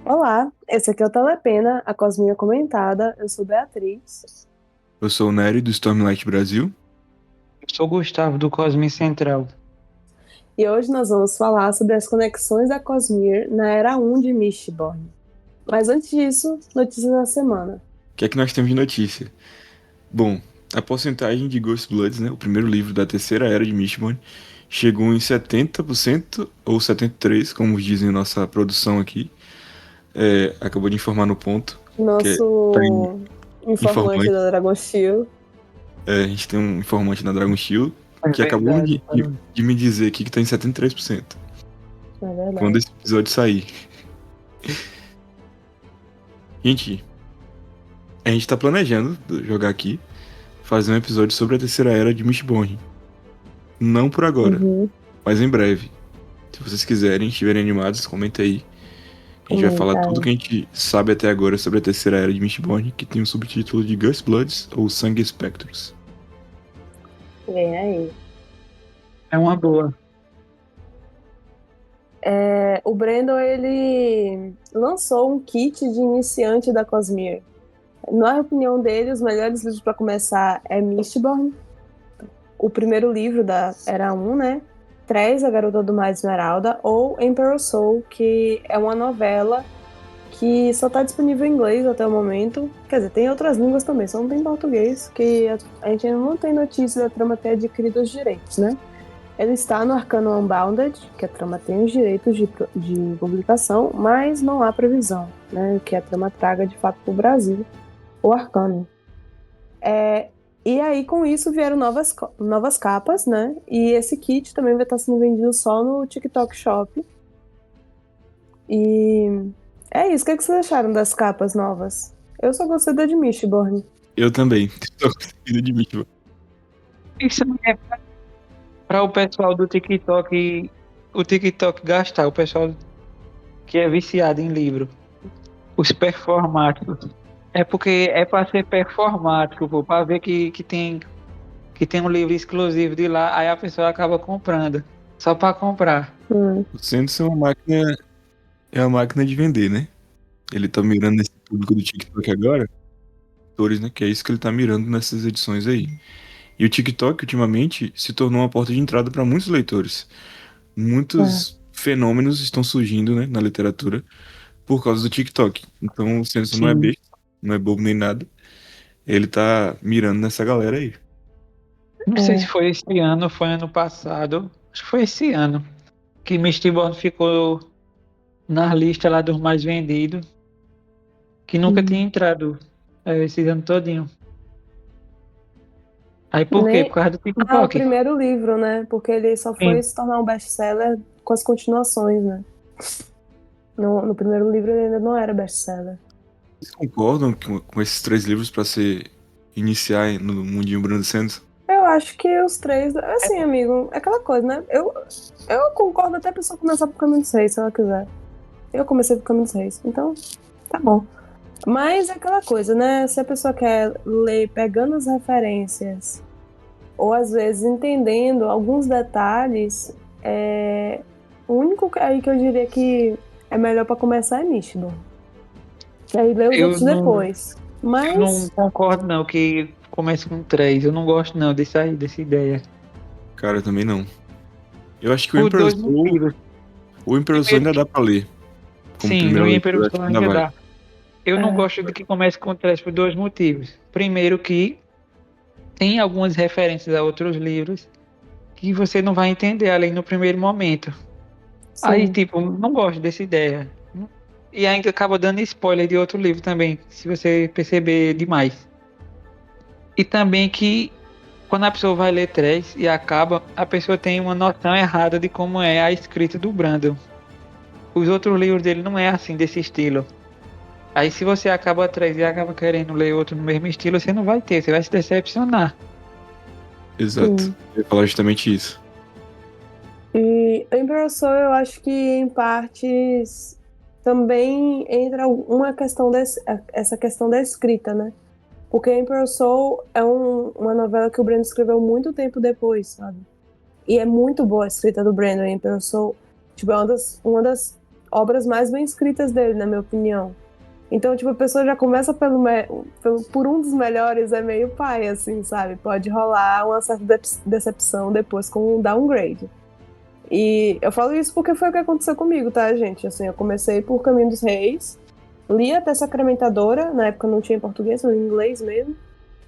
Olá, esse aqui é o Telepena, a Cosminha Comentada. Eu sou Beatriz. Eu sou o Nery do Stormlight Brasil. Eu sou Gustavo do Cosmin Central. E hoje nós vamos falar sobre as conexões da Cosmere na Era 1 de Mistborn. Mas antes disso, notícias da semana. O que é que nós temos de notícia? Bom, a porcentagem de Ghost Bloods, né, o primeiro livro da terceira era de Mistborn, chegou em 70% ou 73%, como dizem em nossa produção aqui. Acabou de informar no ponto, tá Nosso informante informante. da Dragon Shield. A gente tem um informante na Dragon Shield É que acabou verdade, cara. de me dizer aqui que tá em 73%. É Quando verdade. esse episódio sair. Gente, a gente tá planejando jogar aqui, fazer um episódio sobre a terceira era de Mistborn. Não por agora, Uhum, mas em breve. Se vocês quiserem, estiverem animados, comenta aí. A gente vai falar tudo que comentário. a gente sabe até agora sobre a terceira era de Mistborn, que tem o subtítulo de Ghost Bloods ou Sangue Spectros. Vem aí. É uma boa. O Brandon, ele lançou um kit de iniciante da Cosmere. Na opinião dele, os melhores livros para começar é Mistborn, o primeiro livro da Era 1, né? 3, A Garota do Mar Esmeralda, ou Emperor Soul, que é uma novela que só está disponível em inglês até o momento. Quer dizer, tem outras línguas também, só não tem português, que a gente ainda não tem notícia da trama ter adquirido os direitos, né? Ele está no Arcano Unbounded, que a trama tem os direitos de publicação, mas não há previsão, né? Que a trama traga de fato para o Brasil o Arcano. E aí, com isso, vieram novas capas, né? E esse kit também vai estar sendo vendido só no TikTok Shop. E é isso. O que vocês acharam das capas novas? Eu só gostei da de Mistborn. Eu também, estou conseguindo de Mistborn. Isso não é para o pessoal do TikTok, o TikTok gastar, o pessoal que é viciado em livro. Os performáticos. É porque é para ser performático, pô, para ver que tem um livro exclusivo de lá, aí a pessoa acaba comprando. Só para comprar. O Santos é uma máquina de vender, né? Ele tá mirando nesse público do TikTok agora, atores, né? Que é isso que ele tá mirando nessas edições aí. E o TikTok, ultimamente, se tornou uma porta de entrada para muitos leitores. É, Muitos fenômenos estão surgindo, né, na literatura por causa do TikTok. Então o Sanderson não é Sim. besta, não é bobo nem nada. Ele tá mirando nessa galera aí. Não sei se é, foi esse ano, foi ano passado. Acho que foi esse ano que Mistborn ficou na lista lá dos mais vendidos, que nunca tinha hum. entrado esse ano todinho. Aí por quê? Por Nem. causa do Ah, o TikTok. primeiro livro, né? Porque ele só foi Sim. se tornar um best-seller com as continuações, né? No primeiro livro ele ainda não era best-seller. Vocês concordam com esses três livros para se iniciar no mundinho Bruno Santos? Eu acho que os três. Assim, amigo, é aquela coisa, né? Eu concordo até a pessoa começar por Caminho dos Reis, se ela quiser. Eu comecei por Caminho dos Reis, então tá bom. Mas é aquela coisa, né? Se a pessoa quer ler pegando as referências, ou às vezes entendendo alguns detalhes, o único aí que eu diria que é melhor pra começar é Mistborn. E aí ler os Eu outros não, depois. eu não Mas, concordo não que comece com três. Eu não gosto não dessa ideia. Cara, eu também não. Eu acho que Por dois motivos. O Emperor Soul Primeiro ainda que, dá pra ler como sim, primeira o leitura, Emperor eu acho Soul que ainda ainda vai. dá. Eu não é, gosto de que comece com três por dois motivos. Primeiro que tem algumas referências a outros livros que você não vai entender ali no primeiro momento. Aí, sim. tipo, não gosto dessa ideia. E ainda acaba dando spoiler de outro livro também, se você perceber demais. E também que quando a pessoa vai ler três e acaba, a pessoa tem uma noção errada de como é a escrita do Brandon. Os outros livros dele não é assim, desse estilo. Aí se você acaba três e acaba querendo ler outro no mesmo estilo, você não vai ter, você vai se decepcionar. Exato. Sim. Eu ia falar justamente isso. E Emperor Soul, eu acho que em partes também entra essa questão da escrita, né? Porque Emperor Soul é uma novela que o Brandon escreveu muito tempo depois, sabe? E é muito boa a escrita do Brandon em Emperor Soul. Tipo, é uma das obras mais bem escritas dele, na minha opinião. Então, tipo, a pessoa já começa por um dos melhores, é meio pai, assim, sabe? Pode rolar uma certa decepção depois com um downgrade. E eu falo isso porque foi o que aconteceu comigo, tá, gente? Assim, eu comecei por Caminho dos Reis, li até Sacramentadora, na época não tinha em português, li em inglês mesmo,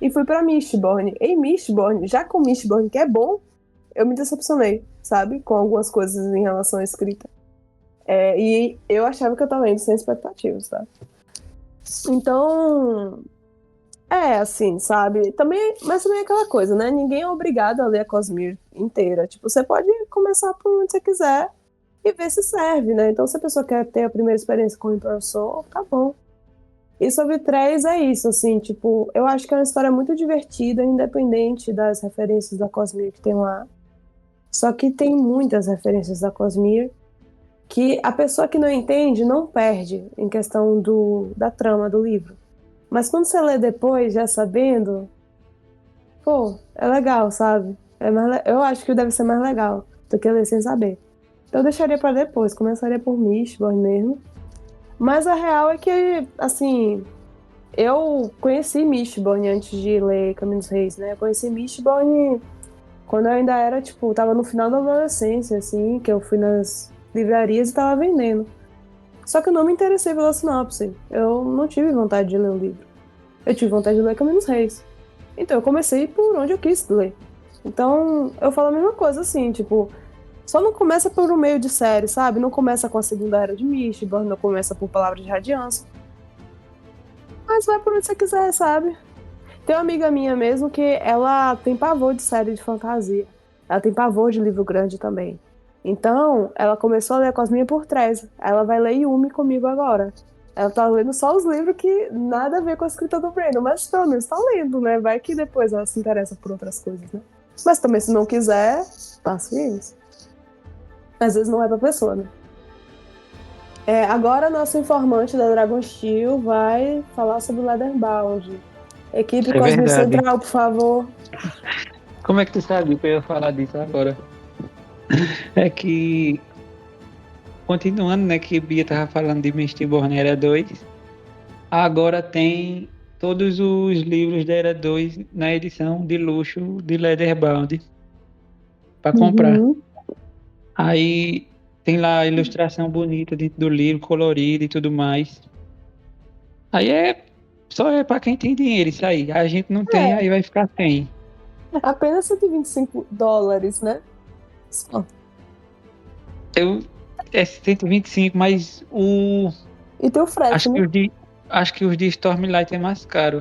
e fui pra Mistborn. Em Mistborn, já com Mistborn, que é bom, eu me decepcionei, sabe? Com algumas coisas em relação à escrita. E eu achava que eu tava indo sem expectativas, tá? Então, assim, sabe? Também, mas também é aquela coisa, né? Ninguém é obrigado a ler a Cosmere inteira. Tipo, você pode começar por onde você quiser e ver se serve, né? Então, se a pessoa quer ter a primeira experiência com o Emperor Soul, tá bom. E sobre 3 é isso, assim, tipo, eu acho que é uma história muito divertida, independente das referências da Cosmere que tem lá. Só que tem muitas referências da Cosmere que a pessoa que não entende não perde em questão da trama do livro. Mas quando você lê depois, já sabendo, pô, é legal, sabe? Eu acho que deve ser mais legal do que ler sem saber. Então eu deixaria pra depois, começaria por Mistborn mesmo. Mas a real é que, assim, eu conheci Mistborn antes de ler Caminho dos Reis, né? Eu conheci Mistborn quando eu ainda era, tipo, tava no final da adolescência, assim, que eu fui nas livrarias e tava vendendo. Só que eu não me interessei pela sinopse. Eu não tive vontade de ler o livro. Eu tive vontade de ler Caminho dos Reis. Então eu comecei por onde eu quis ler. Então eu falo a mesma coisa, assim, tipo, só não começa por um meio de série, sabe? Não começa com a Segunda Era de Mistborn, não começa por Palavras de Radiância. Mas vai por onde você quiser, sabe? Tem uma amiga minha mesmo que ela tem pavor de série de fantasia. Ela tem pavor de livro grande também. Então, ela começou a ler Cosminha por 3. Ela vai ler Yumi comigo agora. Ela tá lendo só os livros que nada a ver com a escrita do Brandon, mas pelo menos tá lendo, né? Vai que depois ela se interessa por outras coisas, né? Mas também, se não quiser, paciência. Às vezes não é pra pessoa, né? Agora, nosso informante da Dragon Steel vai falar sobre o Leatherbound. Equipe É Cosmo verdade. Central, por favor. Como é que tu sabe que eu ia falar disso agora? É que, continuando, né, que Bia tava falando de Mistborn Era 2, agora tem todos os livros da Era 2 na edição de luxo de Leatherbound para comprar. Uhum. Aí tem lá a ilustração bonita dentro do livro, colorida e tudo mais. Aí só é para quem tem dinheiro isso aí. A gente não tem, aí vai ficar sem. Apenas $125, né? Só. É 125, mas E tem o frete, acho né? que os de Stormlight é mais caro.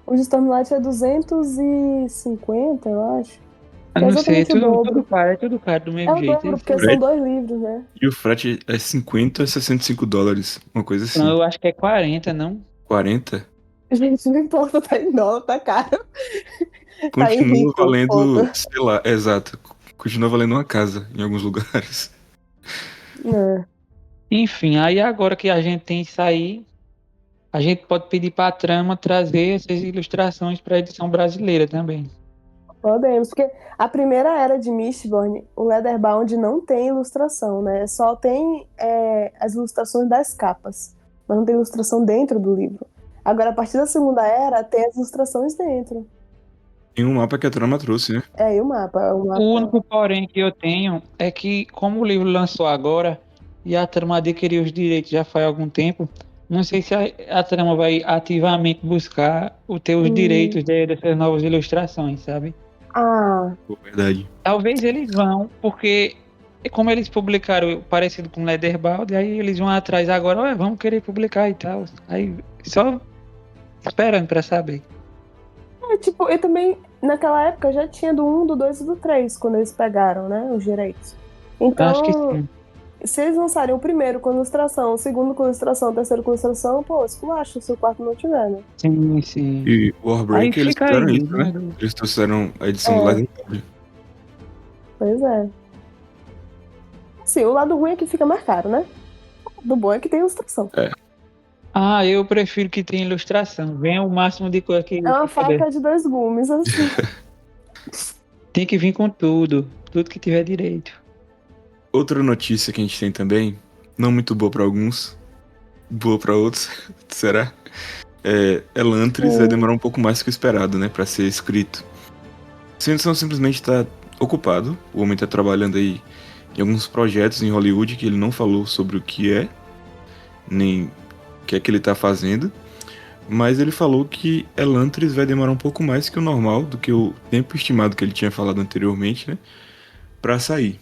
O de Stormlight é 250, eu acho. Eu Que é não sei, exatamente o dobro. é tudo caro do É mesmo o jeito. dobro, porque são 2 livros, né? E o frete é 50 a $65, uma coisa Não, assim. eu acho que é 40, não? 40? Gente, não importa, tá em dólar, tá caro. Tá em Continua rico, ponto. valendo, sei lá, exato. Continua valendo uma casa em alguns lugares. É. Enfim, aí agora que a gente tem isso aí, a gente pode pedir para a Trama trazer essas ilustrações para a edição brasileira também. Podemos, porque a primeira era de Mistborn, o Leatherbound não tem ilustração, né? Só tem as ilustrações das capas, mas não tem ilustração dentro do livro. Agora, a partir da segunda era, tem as ilustrações dentro. Tem um mapa que a trama trouxe, né? E o mapa? O O mapa... único porém que eu tenho é que, como o livro lançou agora e a Trama adquiriu os direitos já faz algum tempo, não sei se a Trama vai ativamente buscar ter os direitos dessas novas ilustrações, sabe? Ah, Pô, verdade. Talvez eles vão, porque como eles publicaram parecido com Leatherbound, aí eles vão atrás agora, olha, vamos querer publicar e tal. Aí só esperando pra saber. tipo, e também, naquela época, já tinha do 1, do 2 e do 3, quando eles pegaram, né, os direitos. Acho que Então, sim. se eles lançarem o primeiro com ilustração, o segundo com ilustração, o terceiro com ilustração, pô, esculacho se o quarto não tiver, né? Sim, sim. E Aí Warbreak, eles fica fizeram aí, isso, né? né? Eles trouxeram a edição do Leatherbound. Pois é. Sim, o lado ruim é que fica mais caro, né? O do bom é que tem ilustração. Ah, eu prefiro que tenha ilustração. Venha o máximo de coisa que É uma puder. faca de 2 gumes, assim. Tem que vir com tudo que tiver direito. Outra notícia que a gente tem também não muito boa pra alguns, boa pra outros, será? Elantris vai demorar um pouco mais que o esperado, né, pra ser escrito. Sanderson simplesmente tá ocupado, o homem tá trabalhando aí em alguns projetos em Hollywood que ele não falou sobre o que é, nem o que é que ele tá fazendo, mas ele falou que Elantris vai demorar um pouco mais que o normal, do que o tempo estimado que ele tinha falado anteriormente, né, pra sair,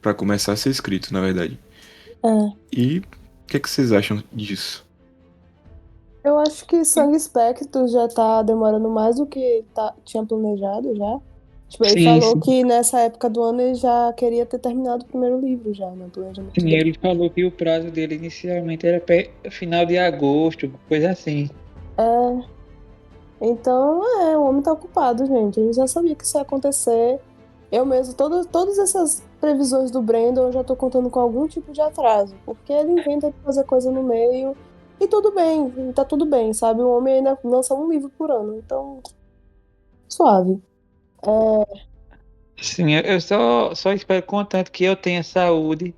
pra começar a ser escrito, na verdade. É. E o que é que vocês acham disso? Eu acho que Sangue Espectro já tá demorando mais do que tinha planejado já. Tipo, ele Sim, falou sim. que nessa época do ano ele já queria ter terminado o primeiro livro já, no planejamento Sim, dele. ele falou que o prazo dele inicialmente era final de agosto, coisa assim. É, então, o homem tá ocupado, gente. Ele já sabia que isso ia acontecer. Eu mesmo, todas essas previsões do Brandon, eu já tô contando com algum tipo de atraso. Porque ele inventa de fazer coisa no meio. E tudo bem, e tá tudo bem, sabe? O homem ainda lança um livro por ano. Então, suave. Sim, eu só espero, contanto que eu tenha saúde,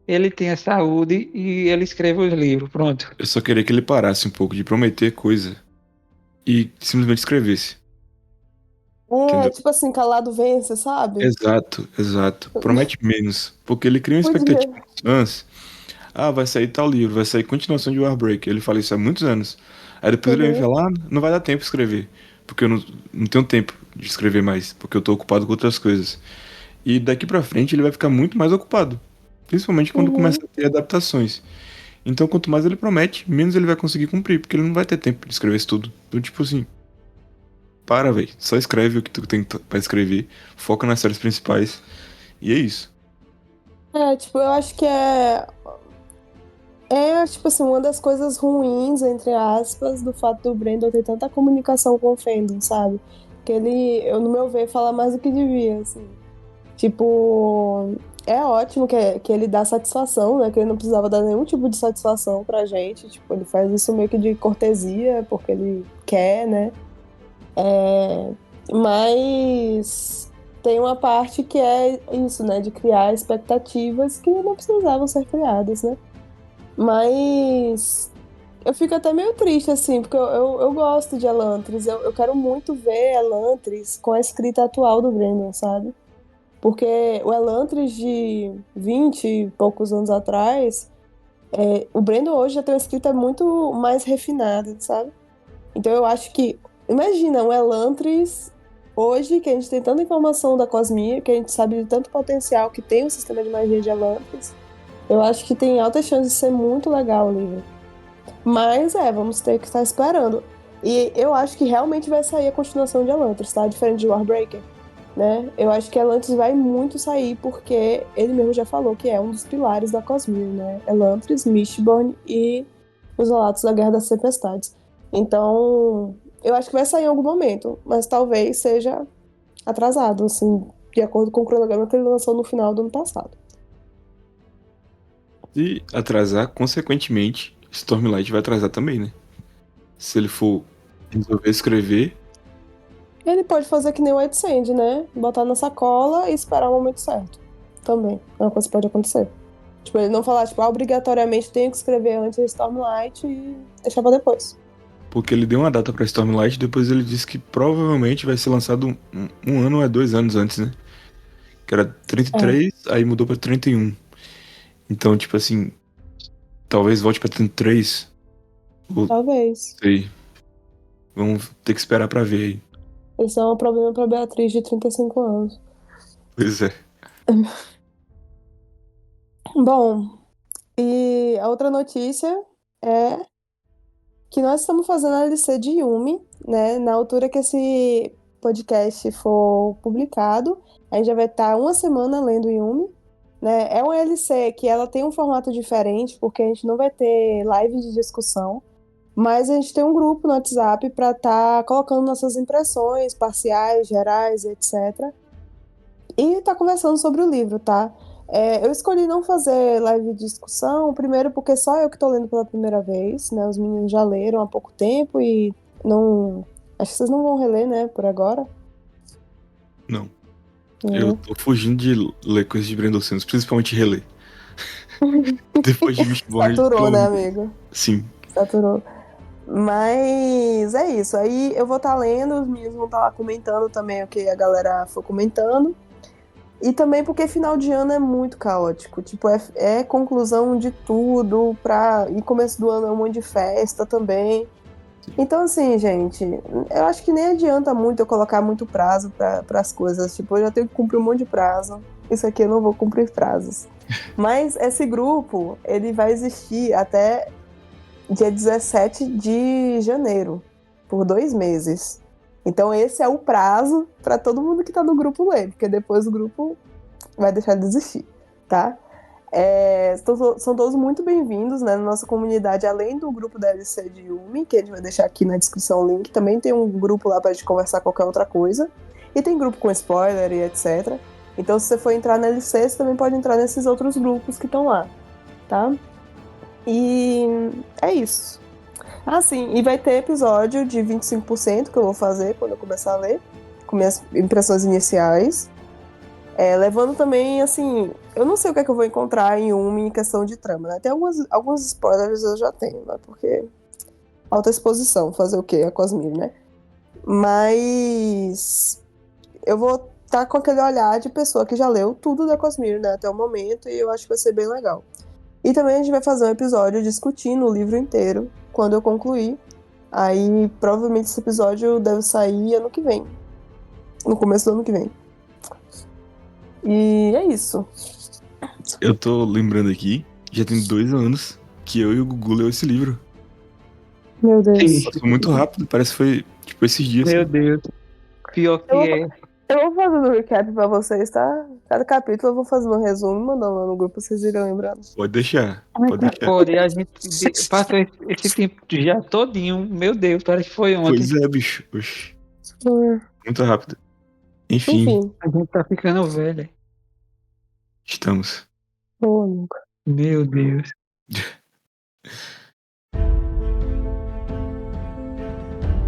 ele tenha saúde e ele escreva os livros. Pronto. Eu só queria que ele parasse um pouco de prometer coisa e simplesmente escrevesse, É, entendeu? tipo assim, calado vence, sabe? Exato, exato. Promete menos, porque ele cria uma expectativa Podia. nos fãs. Ah, vai sair tal livro, vai sair continuação de Warbreak. Ele fala isso há muitos anos. Aí depois ele vem Uhum, falar, ah, não vai dar tempo de escrever, porque eu não tenho tempo de escrever mais, porque eu tô ocupado com outras coisas. E daqui pra frente ele vai ficar muito mais ocupado, principalmente quando começa uhum. a ter adaptações. Então, quanto mais ele promete, menos ele vai conseguir cumprir, porque ele não vai ter tempo de escrever isso tudo. Então, tipo assim, para, velho. Só escreve o que tu tem pra escrever, foca nas séries principais, e é isso. É, tipo, eu acho que tipo assim, uma das coisas ruins, entre aspas, do fato do Brandon ter tanta comunicação com o fandom, sabe? Que ele, no meu ver, fala mais do que devia, assim. Tipo, é ótimo que ele dá satisfação, né? Que ele não precisava dar nenhum tipo de satisfação pra gente. Tipo, ele faz isso meio que de cortesia, porque ele quer, né? É, mas tem uma parte que é isso, né? De criar expectativas que não precisavam ser criadas, né? Mas eu fico até meio triste, assim, porque eu gosto de Elantris. Eu quero muito ver Elantris com a escrita atual do Brandon, sabe? Porque o Elantris de 20 e poucos anos atrás, o Brandon hoje já tem uma escrita muito mais refinada, sabe? Então eu acho que, imagina, um Elantris hoje, que a gente tem tanta informação da Cosmia, que a gente sabe de tanto potencial que tem o sistema de magia de Elantris, eu acho que tem altas chances de ser muito legal o livro. Mas vamos ter que estar esperando. E eu acho que realmente vai sair a continuação de Elantris, tá? Diferente de Warbreaker, né? Eu acho que Elantris vai muito sair, porque ele mesmo já falou que é um dos pilares da Cosmere, né? Elantris, Mistborn e os relatos da Guerra das Tempestades. Então, eu acho que vai sair em algum momento, mas talvez seja atrasado, assim, de acordo com o cronograma que ele lançou no final do ano passado. Se atrasar, consequentemente, Stormlight vai atrasar também, né? Se ele for resolver escrever, Ele pode fazer que nem o White Sand, né? Botar na sacola e esperar o momento certo. Também. É uma coisa que pode acontecer. Tipo, ele não falar, tipo, obrigatoriamente tenho que escrever antes de Stormlight e deixar pra depois. porque ele deu uma data pra Stormlight, depois ele disse que provavelmente vai ser lançado um ano ou 2 anos antes, né? Que era É, 33, aí mudou pra 31. Então, tipo assim, talvez volte pra 33. Ou talvez. sei. Vamos ter que esperar pra ver aí. Esse é um problema pra Beatriz de 35 anos. Pois é. Bom, e a outra notícia é que nós estamos fazendo a LC de Yumi, né? Na altura que esse podcast for publicado, a gente já vai estar uma semana lendo Yumi, né? É uma LC que ela tem um formato diferente, porque a gente não vai ter live de discussão, mas a gente tem um grupo no WhatsApp para estar colocando nossas impressões parciais, gerais, etc. E tá conversando sobre o livro, tá? Eu escolhi não fazer live de discussão, primeiro porque só eu que tô lendo pela primeira vez, né? Os meninos já leram há pouco tempo e não. Acho que vocês não vão reler, né, por agora. Não. Eu Né? tô fugindo de ler coisas de Brandon Sanderson, principalmente reler. Depois de Mistborn, Saturou, pelo né, menos. amigo? Sim. Saturou. Mas é isso. Aí eu vou estar lendo, os meninos vão estar lá comentando também o que a galera for comentando. E também porque final de ano é muito caótico. Tipo, é conclusão de tudo. E começo do ano é um monte de festa também. Então, assim, gente, eu acho que nem adianta muito eu colocar muito prazo para as coisas. Tipo, eu já tenho que cumprir um monte de prazo. Isso aqui eu não vou cumprir prazos. Mas esse grupo, ele vai existir até dia 17 de janeiro, por 2 meses. Então, esse é o prazo para todo mundo que tá no grupo ler, porque depois o grupo vai deixar de existir, tá? São todos muito bem-vindos, né, na nossa comunidade, além do grupo da LC de Yumi, que a gente vai deixar aqui na descrição o link, também tem um grupo lá pra gente conversar qualquer outra coisa, e tem grupo com spoiler e etc. Então, se você for entrar na LC, você também pode entrar nesses outros grupos que estão lá, tá? E é isso. Ah, sim, e vai ter episódio de 25% que eu vou fazer quando eu começar a ler, com minhas impressões iniciais. Levando também, assim, eu não sei o que é que eu vou encontrar em uma em questão de trama, né? Tem alguns spoilers eu já tenho, né? Porque alta exposição, fazer o quê? A Cosmere, né? Mas eu vou estar com aquele olhar de pessoa que já leu tudo da Cosmere, né? Até o momento, e eu acho que vai ser bem legal. E também a gente vai fazer um episódio discutindo o livro inteiro, quando eu concluir. Aí, provavelmente esse episódio deve sair ano que vem. No começo do ano que vem. E é isso. Eu tô lembrando aqui, já tem 2 anos que eu e o Gugu leu esse livro. Meu Deus. Sim. Passou muito rápido, parece que foi, tipo, esses dias. Meu Deus. Pior que Eu, é. eu vou fazendo um recap pra vocês, tá? Cada capítulo eu vou fazendo um resumo e mandando lá no grupo pra vocês irem lembrando. Pode deixar, Como é pode que deixar. pode? A gente passou esse tempo já todinho. Meu Deus, parece que foi ontem. Pois é, bicho. Oxi, Hum, muito rápido. Enfim, Enfim, A gente tá ficando velho. estamos. ô amigo. Meu Deus.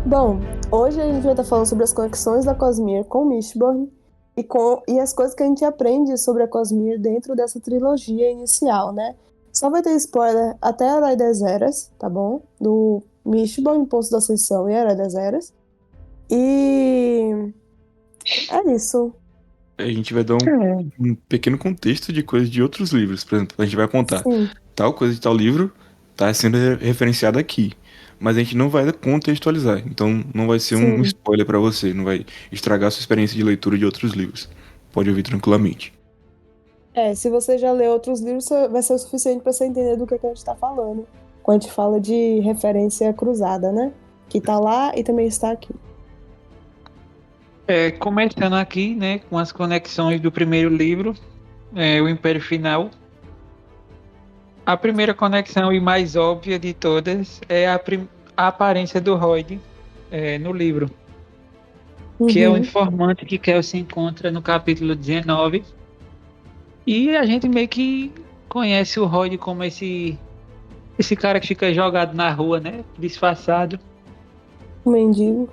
Bom, hoje a gente vai estar falando sobre as conexões da Cosmere com Mistborn e as coisas que a gente aprende sobre a Cosmere dentro dessa trilogia inicial, né? Só vai ter spoiler até a Herói das Eras, tá bom? Do Mistborn, Poço da Ascensão e Herói das Eras. E é isso. A gente vai dar É. um pequeno contexto de coisas de outros livros. Por exemplo, a gente vai apontar Sim, tal coisa de tal livro tá sendo referenciada aqui. Mas a gente não vai contextualizar. Então não vai ser um sim. spoiler pra você. Não vai estragar a sua experiência de leitura de outros livros. Pode ouvir tranquilamente. Se você já leu outros livros, vai ser o suficiente para você entender do que a gente tá falando. Quando a gente fala de referência cruzada, né? Que tá lá e também está aqui. Começando aqui, né, com as conexões do primeiro livro, O Império Final. A primeira conexão e mais óbvia de todas é a aparência do Royd no livro, que é o Uhum. informante que Kel se encontra no capítulo 19. E a gente meio que conhece o Royd como esse cara que fica jogado na rua, né, disfarçado, O mendigo.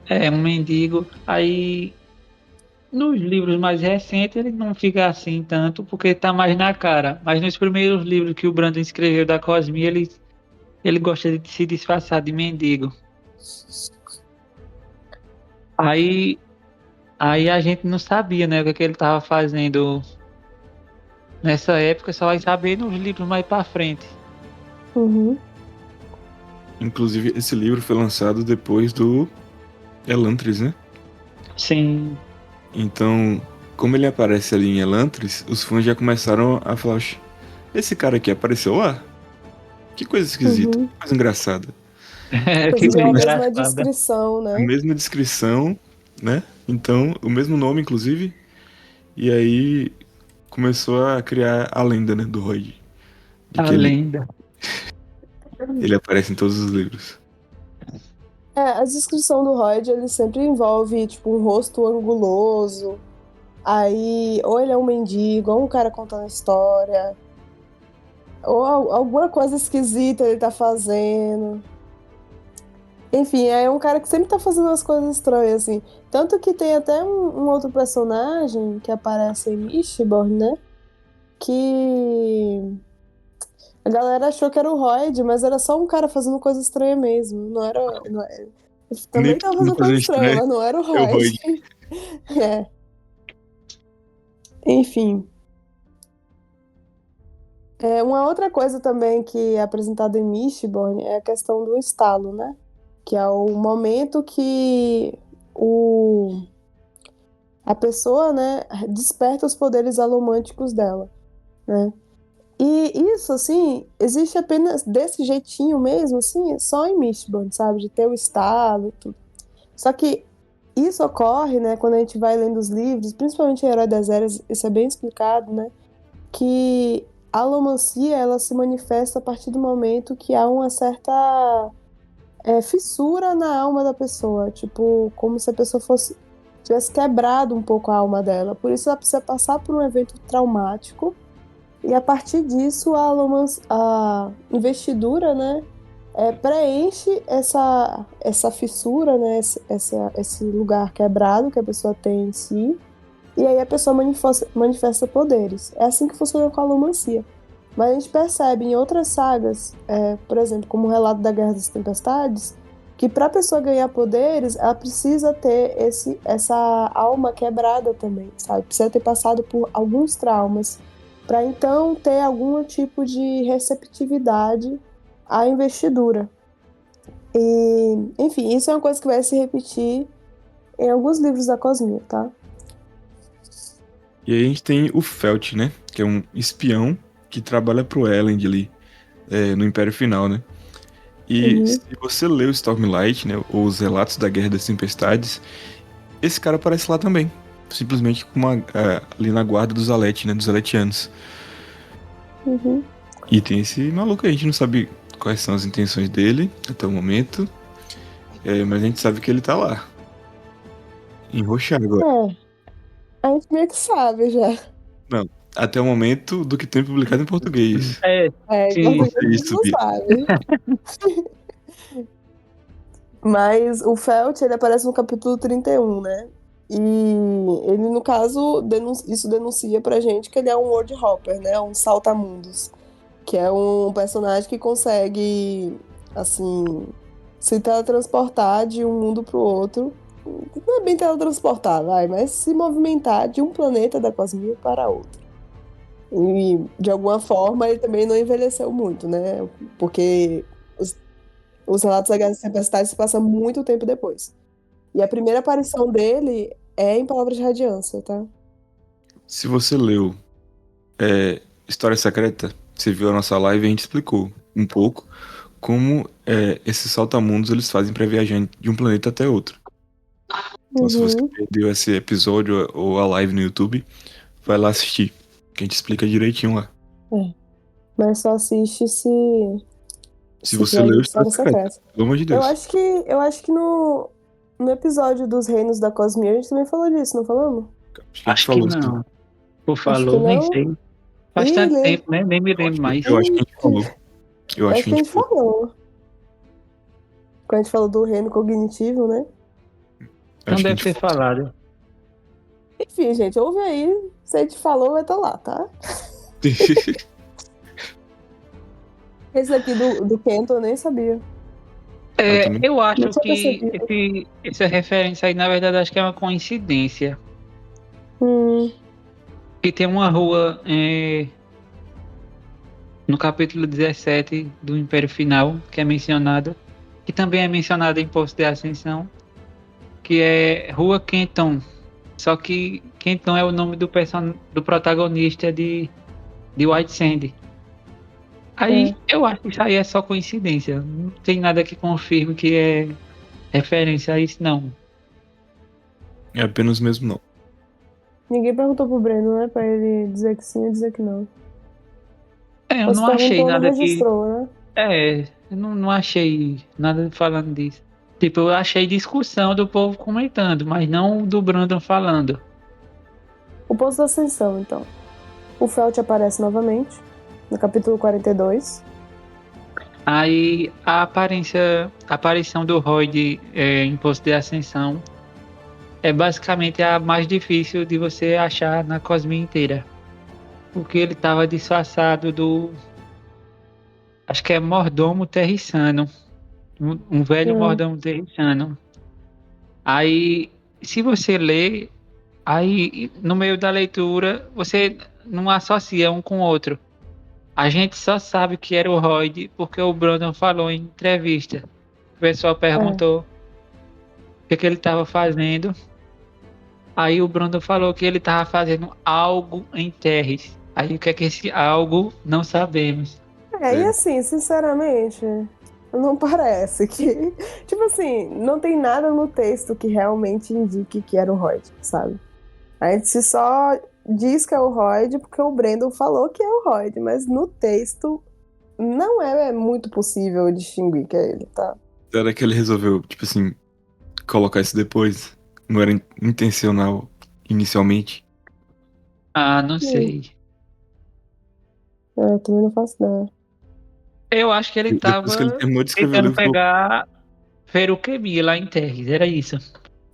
é um mendigo. Aí nos livros mais recentes ele não fica assim tanto, porque tá mais na cara. Mas nos primeiros livros que o Brandon escreveu da Cosmere, ele gosta de se disfarçar de mendigo. Aí, aí a gente não sabia, né, o que ele tava fazendo nessa época, só vai saber nos livros mais pra frente. Uhum. Inclusive, esse livro foi lançado depois do Elantris, né? Sim, Então, como ele aparece ali em Elantris, os fãs já começaram a falar: "Oxe, esse cara aqui apareceu lá? Que coisa esquisita, Uhum. que coisa engraçada." Inclusive ficou é a mesma engraçada. descrição, A né? mesma descrição, né? Então, o mesmo nome, inclusive. E aí começou a criar a lenda, né, do Roy. De A que lenda. ele aparece em todos os livros. A descrição do Royd, ele sempre envolve, tipo, um rosto anguloso. Aí, ou ele é um mendigo, ou um cara contando história. Ou alguma coisa esquisita ele tá fazendo. Enfim, é um cara que sempre tá fazendo as coisas estranhas, assim. Tanto que tem até um outro personagem que aparece em Mistborn, né? que a galera achou que era o Royd, mas era só um cara fazendo coisa estranha mesmo. Não era. Ele também Nem tava todo mundo fazendo coisa fazendo estranha, estranho mas não era o é o Royd. Royd. É. Enfim. Uma outra coisa também que é apresentada em Mistborn é a questão do estalo, né? Que é o momento que a pessoa, né, desperta os poderes alomânticos dela, né? E isso, assim, existe apenas desse jeitinho mesmo, assim, só em Mistborn, sabe? De ter o estalo e tudo. Só que isso ocorre, né, quando a gente vai lendo os livros, principalmente em Herói das Eras, isso é bem explicado, né? Que a alomancia, ela se manifesta a partir do momento que há uma certa fissura na alma da pessoa, tipo, como se a pessoa tivesse quebrado um pouco a alma dela. Por isso ela precisa passar por um evento traumático e a partir disso a investidura, né, preenche essa fissura, né, esse lugar quebrado que a pessoa tem em si, e aí a pessoa manifesta poderes. É assim que funciona com a alomancia. Mas a gente percebe em outras sagas, por exemplo, como o relato da Guerra das Tempestades, que para a pessoa ganhar poderes, ela precisa ter essa alma quebrada também, sabe? Precisa ter passado por alguns traumas para então ter algum tipo de receptividade à investidura. E, enfim, isso é uma coisa que vai se repetir em alguns livros da Cosmere, tá? E aí a gente tem o Felt, né? Que é um espião que trabalha pro Elend ali, no Império Final, né? E se você lê o Stormlight, né? Ou os relatos da Guerra das Tempestades, esse cara aparece lá também. Simplesmente ali na guarda dos Alet, né? Dos Aletianos. Uhum. E tem esse maluco aí, a gente não sabe quais são as intenções dele até o momento. Mas a gente sabe que ele tá lá. Em Roxar agora. A gente meio que sabe já. Não, até o momento do que tem publicado em português. Sim. Então a gente não sabe. Mas o Felt, ele aparece no capítulo 31, né? E ele, no caso, isso denuncia pra gente que ele é um World Hopper, né? Um saltamundos. Que é um personagem que consegue, assim, se teletransportar de um mundo pro outro. Não é bem teletransportar, vai, mas se movimentar de um planeta da Cosmia para outro. E, de alguma forma, ele também não envelheceu muito, né? Porque os relatos da Guerra das Tempestades se passam muito tempo depois. E a primeira aparição dele é em Palavras de Radiância, tá? Se você leu História Secreta, você viu a nossa live e a gente explicou um pouco como esses saltamundos eles fazem para viajar de um planeta até outro. Então, se você perdeu esse episódio ou a live no YouTube, vai lá assistir, que a gente explica direitinho lá. Mas só assiste Se você leu História História Secreta, pelo amor de Deus. Eu acho que no episódio dos Reinos da Cosmere a gente também falou disso, não falamos? Acho que não. Por Acho que falou, nem não. sei. Faz tanto tempo, né? Nem me lembro mais. Eu acho que a gente falou. Eu acho Acho que a gente falou. Quando a gente falou do reino cognitivo, né? Então deve ter falado. Enfim, gente, ouve aí. Se a gente falou, vai estar lá, tá? Esse aqui do Kento eu nem sabia. Eu acho que essa referência aí, na verdade, acho que é uma coincidência. Que tem uma rua no capítulo 17 do Império Final, que é mencionada, que também é mencionada em Poço de Ascensão, que é Rua Kenton. Só que Kenton é o nome do protagonista de White Sand. Aí eu acho que isso aí é só coincidência. Não tem nada que confirme que é referência a isso, não. É apenas mesmo não. Ninguém perguntou pro Breno, né? Pra ele dizer que sim e dizer que não. Eu não achei nada registrou, né? Eu não achei nada falando disso. Tipo, eu achei discussão do povo comentando, mas não do Brandon falando. O Poço da Ascensão, então. O Felt aparece novamente, no capítulo 42. Aí a aparição do Royd em Poço de Ascensão é basicamente a mais difícil de você achar na Cosmia inteira. porque ele tava disfarçado do... Acho que é mordomo terrissano. Um velho mordomo terrissano. Aí, se você lê, aí no meio da leitura, você não associa um com o outro. A gente só sabe que era o Royd porque o Brandon falou em entrevista. O pessoal perguntou o que ele estava fazendo. Aí o Brandon falou que ele estava fazendo algo em Terres. Aí o que é que esse algo não sabemos. E assim, sinceramente, não parece que... Tipo assim, não tem nada no texto que realmente indique que era o Royd, sabe? A gente só diz que é o Royd porque o Brandon falou que é o Royd, mas no texto não é muito possível distinguir que é ele, tá? Será que ele resolveu, tipo assim, colocar isso depois? Não era intencional inicialmente? Ah, não sei. Eu também não faço ideia. Eu acho que ele Depois que ele estava terminou de escrever o tentando livro, falou, pegar Feruquemi lá em Terres. Era isso.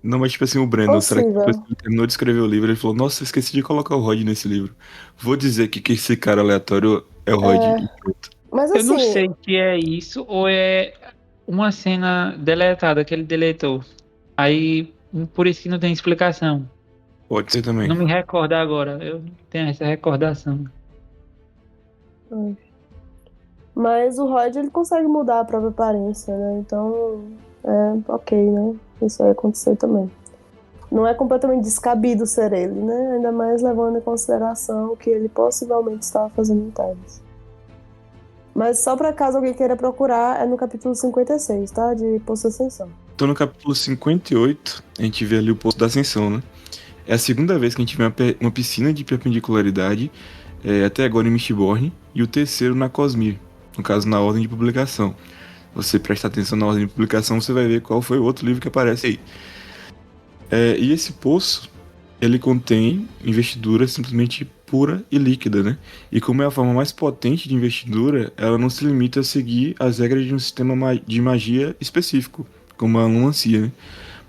não, mas tipo assim, o Brandon, será que depois Possível. que ele terminou de escrever o livro, ele falou, nossa, eu esqueci de colocar o Rod nesse livro. Vou dizer que esse cara aleatório é o Rod. E pronto. Mas Eu não assim, sei se é isso ou é uma cena deletada que ele deletou. Aí, por isso que não tem explicação. Pode ser também. Não me recordo agora. Eu não tenho essa recordação. mas o Royd ele consegue mudar a própria aparência, né? Então, ok, né? Isso aí acontecer também. Não é completamente descabido ser ele, né? Ainda mais levando em consideração o que ele possivelmente estava fazendo em Terres. Mas só pra caso alguém queira procurar, é no capítulo 56, tá? De Poço da Ascensão. Então no capítulo 58, a gente vê ali o Poço da Ascensão, né? É a segunda vez que a gente vê uma piscina de perpendicularidade, até agora em Mistborn, e o terceiro na Cosmere, no caso na ordem de publicação. Você presta atenção na ordem de publicação, você vai ver qual foi o outro livro que aparece aí. E esse poço, ele contém investidura simplesmente pura e líquida, né? E como é a forma mais potente de investidura, ela não se limita a seguir as regras de um sistema de magia específico, como a Lumancia, né?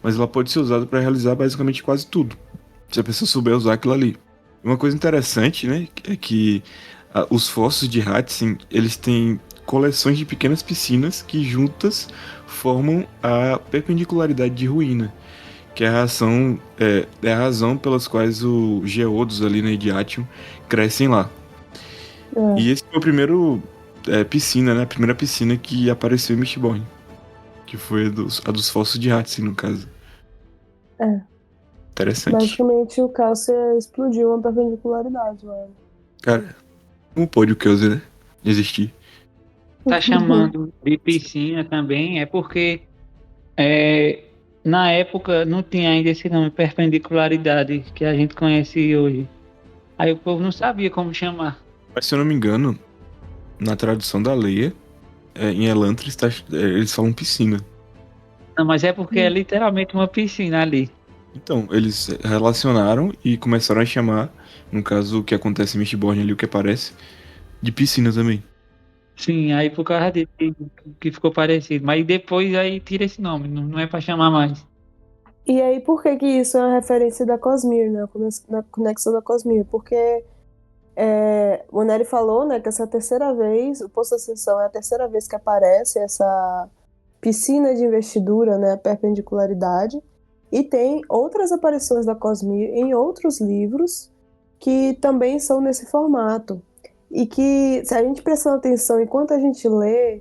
Mas ela pode ser usada para realizar basicamente quase tudo, se a pessoa souber usar aquilo ali. Uma coisa interessante, né, é que os fossos de Hatsin, eles têm coleções de pequenas piscinas que juntas formam a perpendicularidade de ruína, que é a razão pelas quais os geodos ali na Idiatium crescem lá. E esse foi o primeiro piscina, né, a primeira piscina que apareceu em Mistborn, que foi a dos fossos de Hatsin, no caso. Interessante. Basicamente, o Calcia explodiu uma perpendicularidade, mano. Cara, como pode o Kelzer existir? Tá chamando de piscina também, é porque na época não tinha ainda esse nome, perpendicularidade, que a gente conhece hoje. Aí o povo não sabia como chamar. Mas se eu não me engano, na tradução da Leia, em Elantris, eles falam piscina. Não, mas é porque é literalmente uma piscina ali. Então, eles relacionaram e começaram a chamar, no caso o que acontece em Mistborn ali, o que aparece, de piscina também. Sim, aí por causa disso que ficou parecido. Mas depois aí tira esse nome, não é pra chamar mais. E aí, por que isso é uma referência da Cosmere, né? Na conexão da Cosmere? Porque o Nery falou, né, que essa é a terceira vez, o Poço da Ascensão é a terceira vez que aparece essa piscina de investidura, né, perpendicularidade, e tem outras aparições da Cosmere em outros livros que também são nesse formato. E que, se a gente prestar atenção enquanto a gente lê,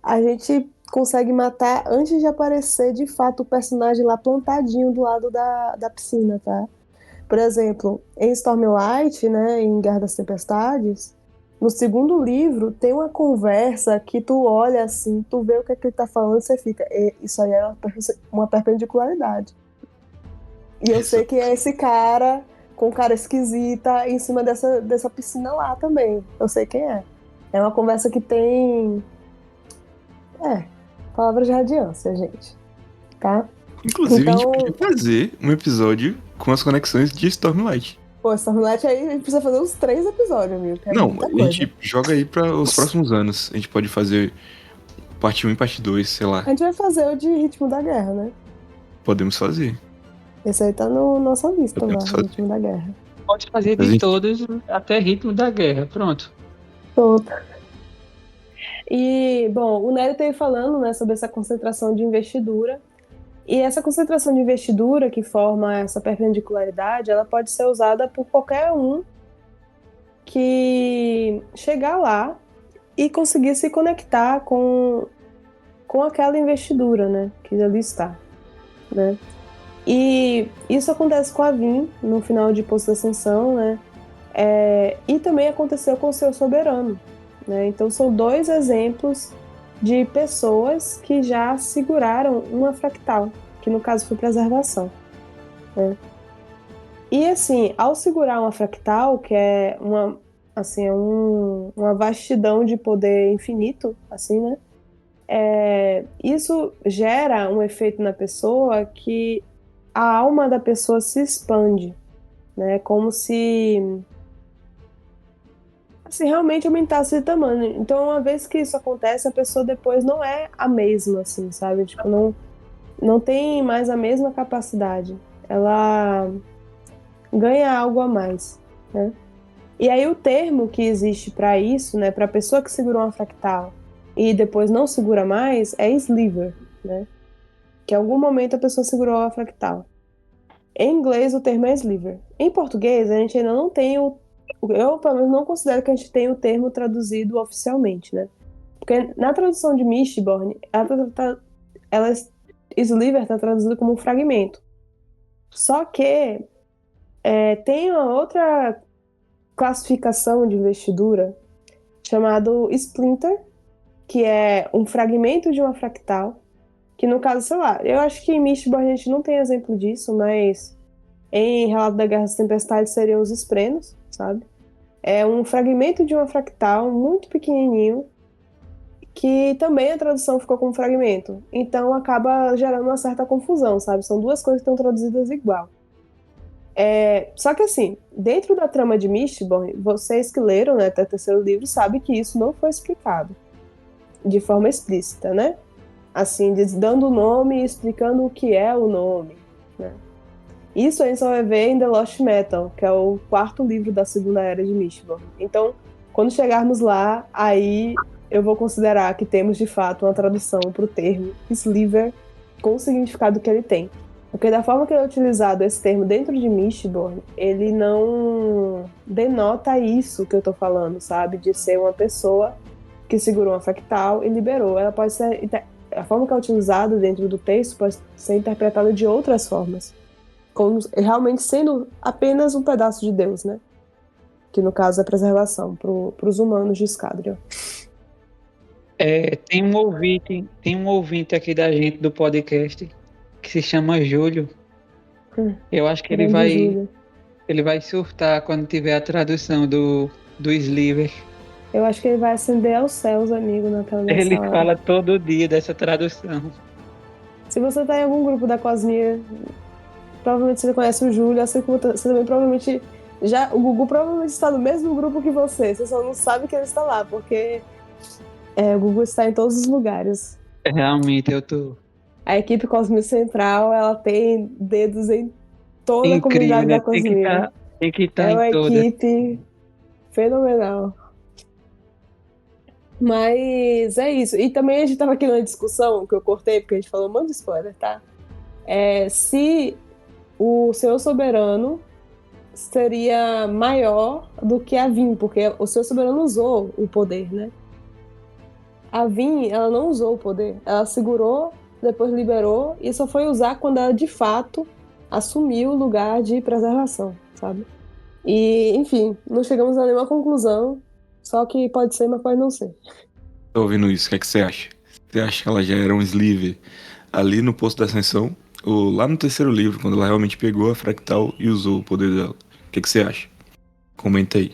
a gente consegue matar antes de aparecer de fato o personagem lá plantadinho do lado da piscina, tá? Por exemplo, em Stormlight, né, em Guerra das Tempestades, no segundo livro tem uma conversa que tu olha assim, tu vê o que é que ele tá falando, você fica, isso aí é uma perpendicularidade. E eu sei que é esse cara com cara esquisita em cima dessa piscina lá também. Eu sei quem é. É uma conversa que tem palavras de radiância, gente. Tá? Inclusive, a gente podia fazer um episódio com as conexões de Stormlight. Pô, Stormlight aí a gente precisa fazer uns 3 episódios, amigo. Não, a gente joga aí para os próximos anos. A gente pode fazer parte 1 e parte 2, sei lá. A gente vai fazer o de Ritmo da Guerra, né? Podemos fazer. Esse aí tá no nossa lista lá, fazer. Ritmo da Guerra. Pode fazer Mas, de todos até ritmo da guerra. Pronto. Pronto. E, bom, o Nery esteve falando, né, sobre essa concentração de investidura. E essa concentração de investidura que forma essa perpendicularidade, ela pode ser usada por qualquer um que chegar lá e conseguir se conectar com aquela investidura, né, que ali está, né? E isso acontece com a Vin no final de Poço da Ascensão, né? E também aconteceu com o Seu Soberano, né? Então são dois exemplos de pessoas que já seguraram uma fractal, que no caso foi preservação, né? E assim, ao segurar uma fractal, que é uma, assim, uma vastidão de poder infinito, assim, né? Isso gera um efeito na pessoa que a alma da pessoa se expande, né? Como se realmente aumentasse de tamanho. Então, uma vez que isso acontece, a pessoa depois não é a mesma, assim, sabe? Tipo, não tem mais a mesma capacidade. Ela ganha algo a mais, né? E aí o termo que existe para isso, né, para a pessoa que segurou uma fractal e depois não segura mais, é sliver, né? Que em algum momento a pessoa segurou a fractal. Em inglês o termo é sliver. Em português a gente ainda não tem eu pelo menos não considero que a gente tenha o termo traduzido oficialmente, né? Porque na tradução de Mistborn, sliver está traduzida como um fragmento. Só que tem uma outra classificação de investidura chamado Splinter, que é um fragmento de uma fractal, que no caso, sei lá, eu acho que em Mistborn a gente não tem exemplo disso, mas em Relato da Guerra das Tempestades seriam os Esprenos, sabe? É um fragmento de uma fractal muito pequenininho, que também a tradução ficou como fragmento. Então acaba gerando uma certa confusão, sabe? São duas coisas que estão traduzidas igual. Só que assim, dentro da trama de Mistborn, vocês que leram, né, até o terceiro livro, sabem que isso não foi explicado de forma explícita, né? Assim, dando o nome e explicando o que é o nome, né? Isso a gente só vai ver em The Lost Metal, que é o quarto livro da segunda era de Mistborn. Então, quando chegarmos lá, aí eu vou considerar que temos de fato uma tradução para o termo Sliver com o significado que ele tem. Porque da forma que é utilizado esse termo dentro de Mistborn, ele não denota isso que eu tô falando, sabe? De ser uma pessoa que segurou uma fractal e liberou. Ela pode ser... A forma que é utilizado dentro do texto pode ser interpretada de outras formas. Como realmente sendo apenas um pedaço de Deus, né? Que no caso é a preservação para os humanos de Scadrial. Tem um ouvinte aqui da gente do podcast que se chama Júlio. Eu acho que Júlio. ele vai surtar quando tiver a tradução do Sliver. Eu acho que ele vai acender aos céus, amigo, na tela dessa Ele hora. fala todo dia dessa tradução. Se você tá em algum grupo da Cosmere, provavelmente você conhece o Júlio, assim como você também provavelmente... O Gugu provavelmente está no mesmo grupo que você só não sabe que ele está lá, porque o Gugu está em todos os lugares. Realmente, eu tô... A equipe Cosmere Central, ela tem dedos em toda a Incrível, comunidade né? da Cosmere. Tem que estar É em uma todas. equipe fenomenal. Mas é isso. E também a gente tava aqui numa discussão que eu cortei, porque a gente falou um monte de spoiler, tá? Se o Seu Soberano seria maior do que a Vin, porque o Seu Soberano usou o poder, né? A Vin, ela não usou o poder. Ela segurou, depois liberou, e só foi usar quando ela, de fato, assumiu o lugar de preservação, sabe? E, enfim, não chegamos a nenhuma conclusão, só que pode ser, mas pode não ser. tô ouvindo isso, o que é que você acha? Você acha que ela já era um Sliver ali no Poço da Ascensão? Ou lá no terceiro livro, quando ela realmente pegou a fractal e usou o poder dela? O que é que você acha? Comenta aí.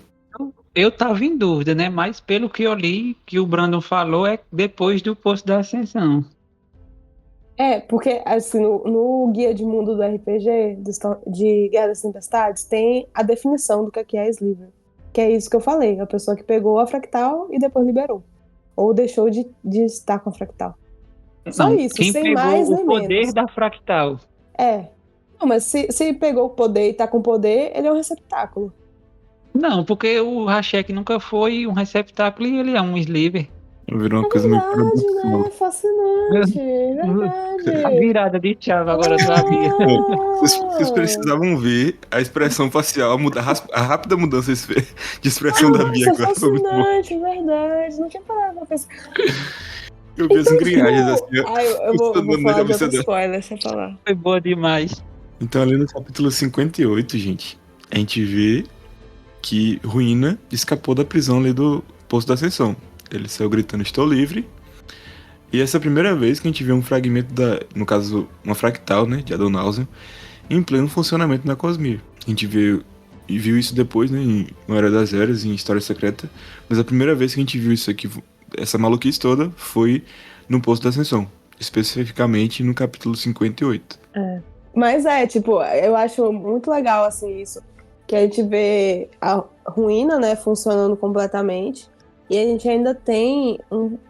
Eu tava em dúvida, né? Mas pelo que eu li, que o Brandon falou, é depois do Poço da Ascensão. Porque assim, no guia de mundo do RPG, de Guerra das Tempestades, tem a definição do que é Sliver. Que é isso que eu falei, a pessoa que pegou a fractal e depois liberou. Ou deixou de estar com a fractal. Só Não, isso, quem sem mais pegou o nem poder menos. da fractal. Não, mas se pegou o poder e tá com poder, ele é um receptáculo. Não, porque o Rashek nunca foi um receptáculo e ele é um sliver. Virou uma É coisa meio verdade, né? paradoxal. Fascinante. É A verdade. virada de chave, agora eu sabia. Pô, vocês Ah, precisavam ver a expressão facial, a rápida mudança de expressão da Bia isso é agora. Foi muito bom. fascinante, é verdade. Não tinha parado pra pensar. Eu vi as Então, engrenagens assim, tipo. ó, Ah, eu vou funcionando na falar de cabeça outro dela. spoiler, deixa eu falar. Foi boa demais. Então, ali no capítulo 58, gente, a gente vê que Ruína escapou da prisão ali do Poço da Ascensão. Ele saiu gritando, estou livre. E essa é a primeira vez que a gente vê um fragmento no caso, uma fractal, né, de Adonalsium, em pleno funcionamento na Cosmere. A gente viu isso depois, né, em Uma Era das Eras, em História Secreta, mas a primeira vez que a gente viu isso aqui, essa maluquice toda, foi no Poço da Ascensão, especificamente no capítulo 58. Mas tipo, eu acho muito legal, assim, isso. Que a gente vê a ruína, né, funcionando completamente. E a gente ainda tem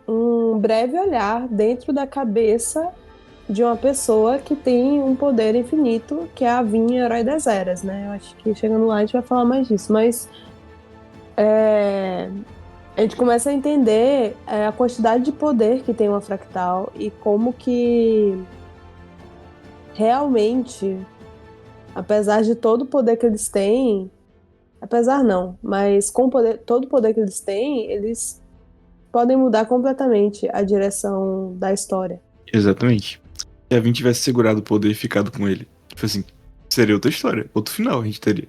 um breve olhar dentro da cabeça de uma pessoa que tem um poder infinito, que é a Vinha Herói das Eras, né? Eu acho que chegando lá a gente vai falar mais disso. Mas a gente começa a entender a quantidade de poder que tem uma fractal e como que realmente, apesar de todo o poder que eles têm, apesar não, mas com todo o poder que eles têm, eles podem mudar completamente a direção da história. Exatamente. Se a Vin tivesse segurado o poder e ficado com ele, tipo assim, seria outra história, outro final a gente teria.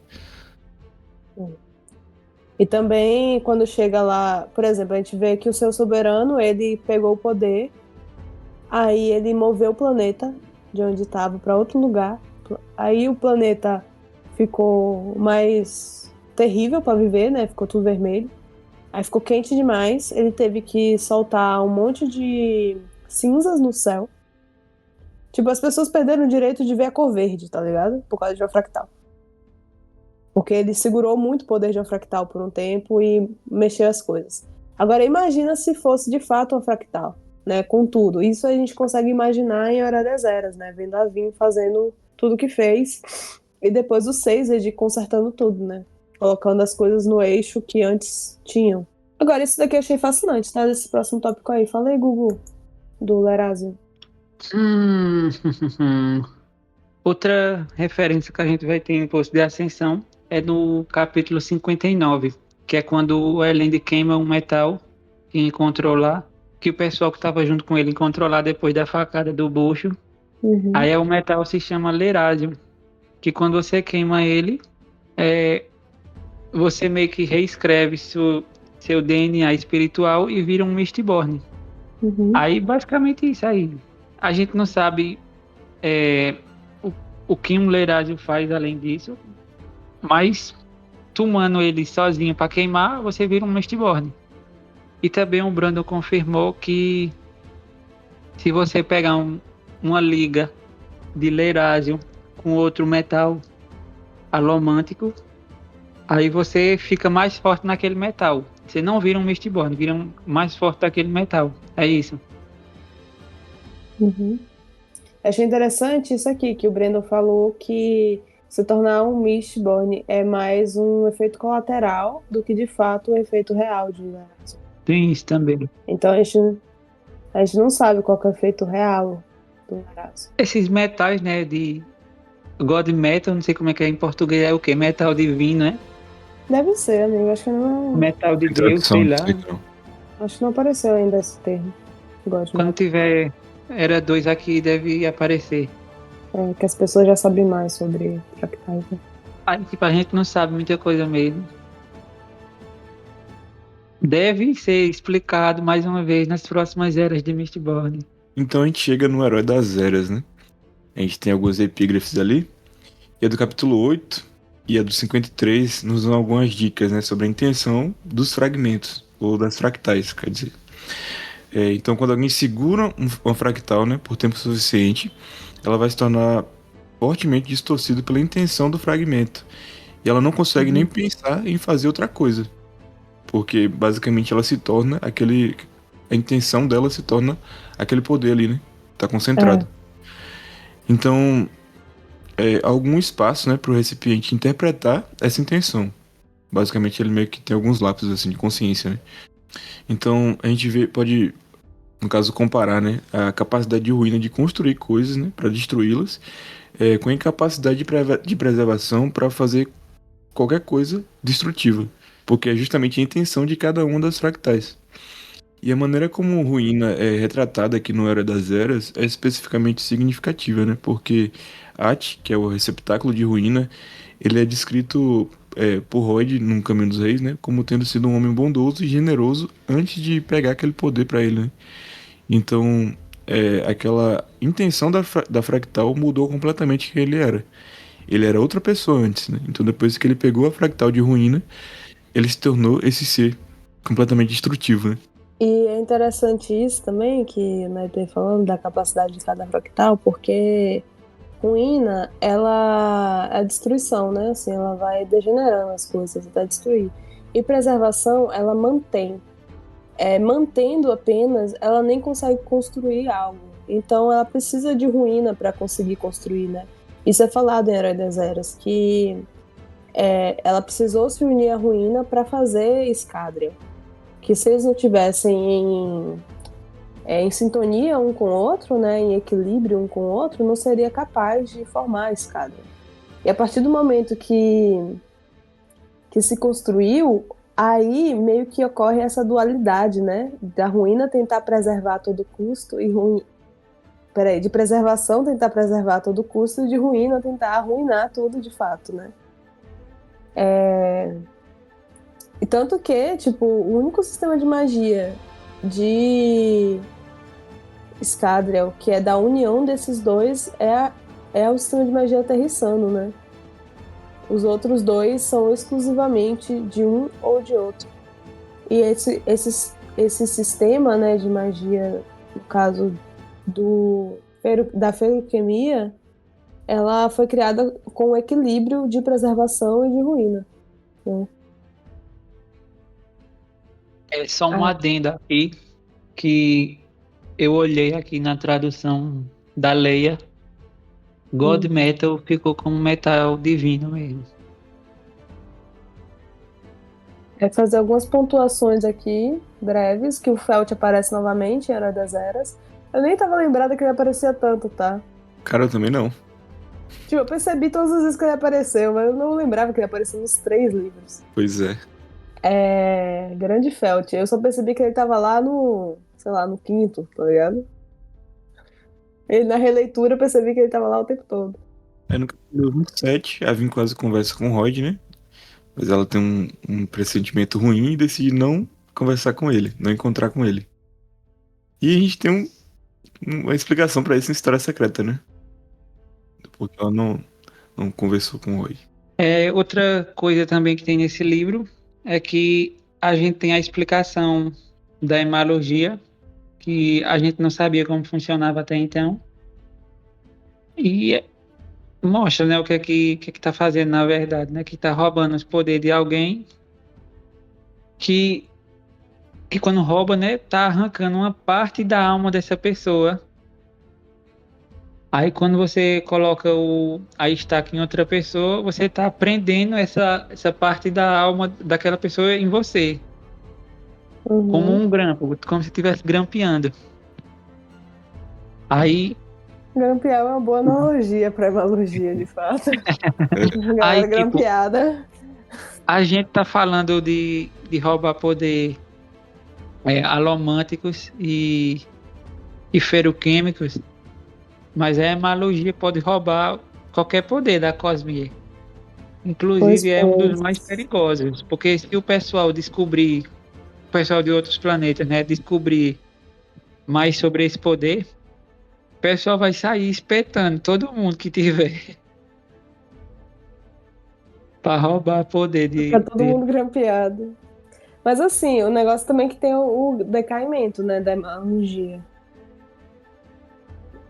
E também, quando chega lá, por exemplo, a gente vê que o seu soberano, ele pegou o poder, aí ele moveu o planeta de onde estava para outro lugar. Aí o planeta ficou mais terrível para viver, né? Ficou tudo vermelho. Aí ficou quente demais, ele teve que soltar um monte de cinzas no céu. Tipo, as pessoas perderam o direito de ver a cor verde, tá ligado? Por causa de uma fractal. Porque ele segurou muito o poder de uma fractal por um tempo e mexeu as coisas. Agora, imagina se fosse de fato uma fractal, né? Com tudo. Isso a gente consegue imaginar em Hora das Eras, né? Vendo a Vin fazendo tudo que fez. E depois o Sazed consertando tudo, né? Colocando as coisas no eixo que antes tinham. Agora, isso daqui eu achei fascinante, tá? Esse próximo tópico aí. Fala aí, Gugu, do Lerazio. Outra referência que a gente vai ter em Poço de Ascensão é no capítulo 59, que é quando o Elend queima um metal que encontrou lá, que o pessoal que estava junto com ele encontrou lá depois da facada do bucho. Uhum. Aí o metal se chama Lerasium, que quando você queima ele, você meio que reescreve seu DNA espiritual e vira um Mistborn. Uhum. Aí basicamente isso aí. A gente não sabe o que um Lerásio faz além disso, mas tomando ele sozinho para queimar, você vira um Mistborn. E também o Brandon confirmou que se você pegar uma liga de Lerásio com outro metal alomântico, aí você fica mais forte naquele metal. Você não vira um Mistborn, vira mais forte daquele metal. É isso. Uhum. Achei interessante isso aqui, que o Brandon falou que se tornar um Mistborn é mais um efeito colateral do que de fato o efeito real de Lerazio. Tem isso também. Então a gente não sabe qual que é o efeito real do Lerazio. Esses metais, né, de God Metal, não sei como é que é em português, é o quê? Metal divino, né? Deve ser, amigo. Acho que não, Metal de Em Deus, tradução, sei não lá. sei não. acho que não apareceu ainda esse termo. Gosto Quando tiver Era 2 aqui, deve aparecer. que as pessoas já sabem mais sobre fractais. Né? Aí, tipo, a gente não sabe muita coisa mesmo. Deve ser explicado mais uma vez nas próximas eras de Mistborn. Então a gente chega no Herói das Eras, né? A gente tem alguns epígrafes ali. E a do capítulo 8 e a do 53 nos dão algumas dicas, né? Sobre a intenção dos fragmentos, ou das fractais, quer dizer. Então quando alguém segura uma fractal, né? Por tempo suficiente, ela vai se tornar fortemente distorcida pela intenção do fragmento. E ela não consegue nem pensar em fazer outra coisa. Porque basicamente ela se torna aquele. A intenção dela se torna aquele poder ali, né? Tá concentrado. Então, algum espaço, né, para o recipiente interpretar essa intenção. Basicamente, ele meio que tem alguns lapsos assim de consciência, né? Então, a gente pode, no caso, comparar, né, a capacidade de ruína de construir coisas, né, para destruí-las, com a incapacidade de preservação para fazer qualquer coisa destrutiva, porque é justamente a intenção de cada uma das fractais. E a maneira como ruína é retratada aqui no Era das Eras é especificamente significativa, né? Porque At, que é o receptáculo de ruína, ele é descrito por Royd, num Caminho dos Reis, né? Como tendo sido um homem bondoso e generoso antes de pegar aquele poder para ele, né? Então, aquela intenção da fractal mudou completamente quem ele era. Ele era outra pessoa antes, né? Então, depois que ele pegou a fractal de ruína, ele se tornou esse ser completamente destrutivo, né? E é interessante isso também, que nós estamos falando da capacidade de cada fractal, porque ruína, ela é destruição, né? Assim, ela vai degenerando as coisas até destruir. E preservação, ela mantém. Mantendo apenas, ela nem consegue construir algo. Então, ela precisa de ruína para conseguir construir, né? Isso é falado em Herói das Eras, que ela precisou se unir à ruína para fazer Escadrial. Que se eles não tivessem em sintonia um com o outro, né, em equilíbrio um com o outro, não seria capaz de formar a Escadrial. E a partir do momento que se construiu, aí meio que ocorre essa dualidade, né, da ruína tentar preservar a todo custo e de preservação tentar preservar a todo custo e de ruína tentar arruinar tudo de fato, né. E tanto que, tipo, o único sistema de magia de Scadrial, que é da união desses dois, é o sistema de magia aterrissano, né? Os outros dois são exclusivamente de um ou de outro. E esse sistema, né, de magia, no caso da feroquimia, ela foi criada com equilíbrio de preservação e de ruína, né? É só um adendo aqui que eu olhei aqui na tradução da Leia. God Metal ficou como metal divino mesmo. Fazer algumas pontuações aqui, breves, que o Felt aparece novamente em Era das Eras. Eu nem tava lembrada que ele aparecia tanto, tá? Cara, eu também não. Tipo, eu percebi todas as vezes que ele apareceu, mas eu não lembrava que ele apareceu nos 3 livros. Pois é. Grande Felt. Eu só percebi que ele tava lá no, sei lá, no 5º, tá ligado? E na releitura eu percebi que ele tava lá o tempo todo. No capítulo 27, a Vin quase conversa com o Royd, né? Mas ela tem um pressentimento ruim e decide não conversar com ele, não encontrar com ele. E a gente tem uma explicação pra isso em História Secreta, né? Porque ela não conversou com o Roy. Outra coisa também que tem nesse livro é que a gente tem a explicação da hemalogia, que a gente não sabia como funcionava até então. E mostra, né, o que é que tá fazendo na verdade, né? Que tá roubando os poderes de alguém que quando rouba, né, tá arrancando uma parte da alma dessa pessoa. Aí quando você coloca a estaca em outra pessoa, você tá prendendo essa parte da alma daquela pessoa em você. Como um grampo, como se estivesse grampeando. Aí Grampear é uma boa analogia pra hemalogia, de fato. Galera aí, tipo, grampeada. a gente tá falando de roubar poder alomânticos e feroquímicos, mas a hemalogia pode roubar qualquer poder da cosmia. Inclusive é um dos mais perigosos, porque se o pessoal descobrir, o pessoal de outros planetas, né, descobrir mais sobre esse poder, o pessoal vai sair espetando todo mundo que tiver para roubar poder Fica todo mundo grampeado. Mas assim, o negócio também é que tem o decaimento, né, da hemorragia.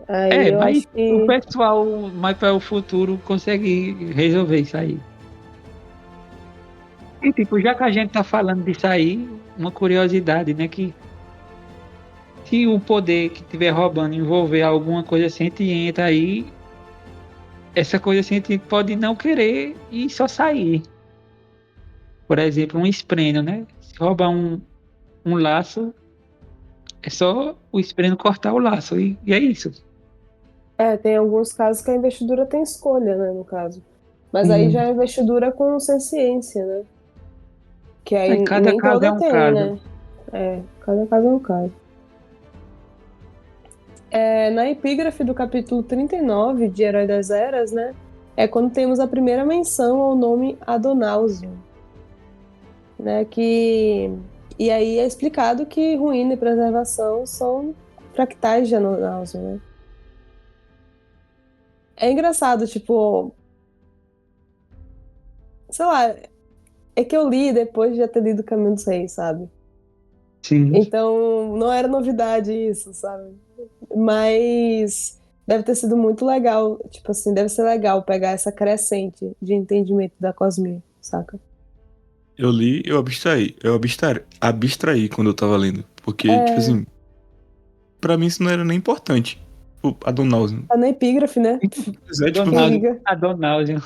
Aí eu mas acho que... o pessoal mais para o futuro consegue resolver isso aí. E tipo, já que a gente tá falando disso aí, uma curiosidade, né, que se o poder que estiver roubando envolver alguma coisa sentiente aí, essa coisa assim a gente pode não querer e só sair. Por exemplo, um espreno, né? Se roubar um laço, é só o espreno cortar o laço e é isso. Tem alguns casos que a investidura tem escolha, né, no caso. Mas aí Sim. já é investidura com ciência, né? Que aí Aí cada nem caso é toda um tem, caso. né? Cada caso é um caso. Na epígrafe do capítulo 39 de Herói das Eras, né? É quando temos a primeira menção ao nome Adonausium, né? E aí é explicado que ruína e preservação são fractais de Adonausium, né? É engraçado, tipo, sei lá, é que eu li depois de já ter lido Caminho dos Reis, sabe? Sim. Então, não era novidade isso, sabe? Mas deve ter sido muito legal, tipo assim, deve ser legal pegar essa crescente de entendimento da Cosmere, saca? Eu li, abstraí quando eu tava lendo. Porque, tipo É, assim, pra mim isso não era nem importante. O Adonais. tá na epígrafe, né? Mas é, tipo Quem assim, Adonausium. liga? Adonausium.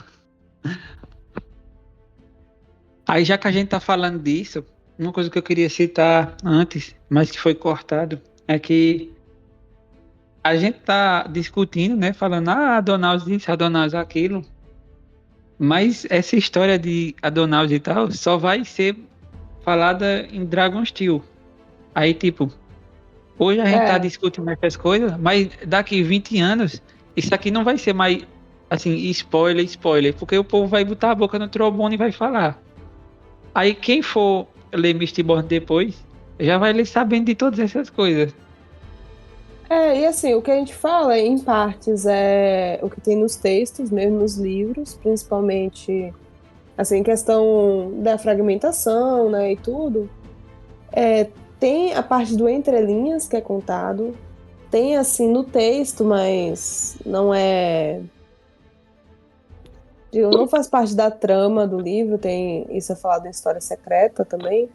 Aí já que a gente tá falando disso, uma coisa que eu queria citar antes, mas que foi cortado, é que a gente tá discutindo, né? Falando, Adonais isso, Adonais aquilo. Mas essa história de Adonais e tal só vai ser falada em Dragon Steel. Aí, tipo, hoje a gente tá É, discutindo essas coisas, mas daqui 20 anos, isso aqui não vai ser mais, assim, spoiler, porque o povo vai botar a boca no trombone e vai falar. Aí quem for ler Mistborn depois, já vai ler sabendo de todas essas coisas. e assim, o que a gente fala em partes é o que tem nos textos, mesmo nos livros, principalmente, assim, questão da fragmentação, né, e tudo. Tem a parte do entrelinhas que é contado, tem assim no texto, mas não é, digo, não faz parte da trama do livro, tem isso é falado em História Secreta também.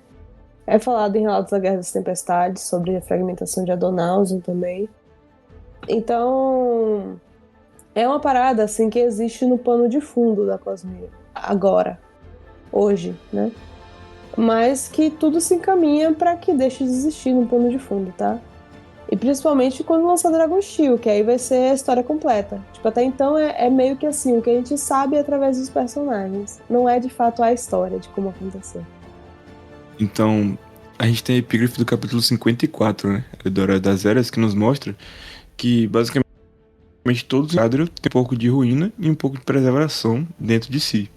É falado em Relatos da Guerra das Tempestades, sobre a fragmentação de Adonausium também. Então, é uma parada assim que existe no pano de fundo da Cosmere, agora, hoje, né? Mas que tudo se encaminha para que deixe de existir no pano de fundo, tá? E principalmente quando lançar Dragon Steel, que aí vai ser a história completa. Tipo, até então é meio que assim, o que a gente sabe é através dos personagens. Não é de fato a história de como aconteceu. então, a gente tem a epígrafe do capítulo 54, né? Do Herói das Eras, que nos mostra que, basicamente, todos os quadros têm um pouco de ruína e um pouco de preservação dentro de si.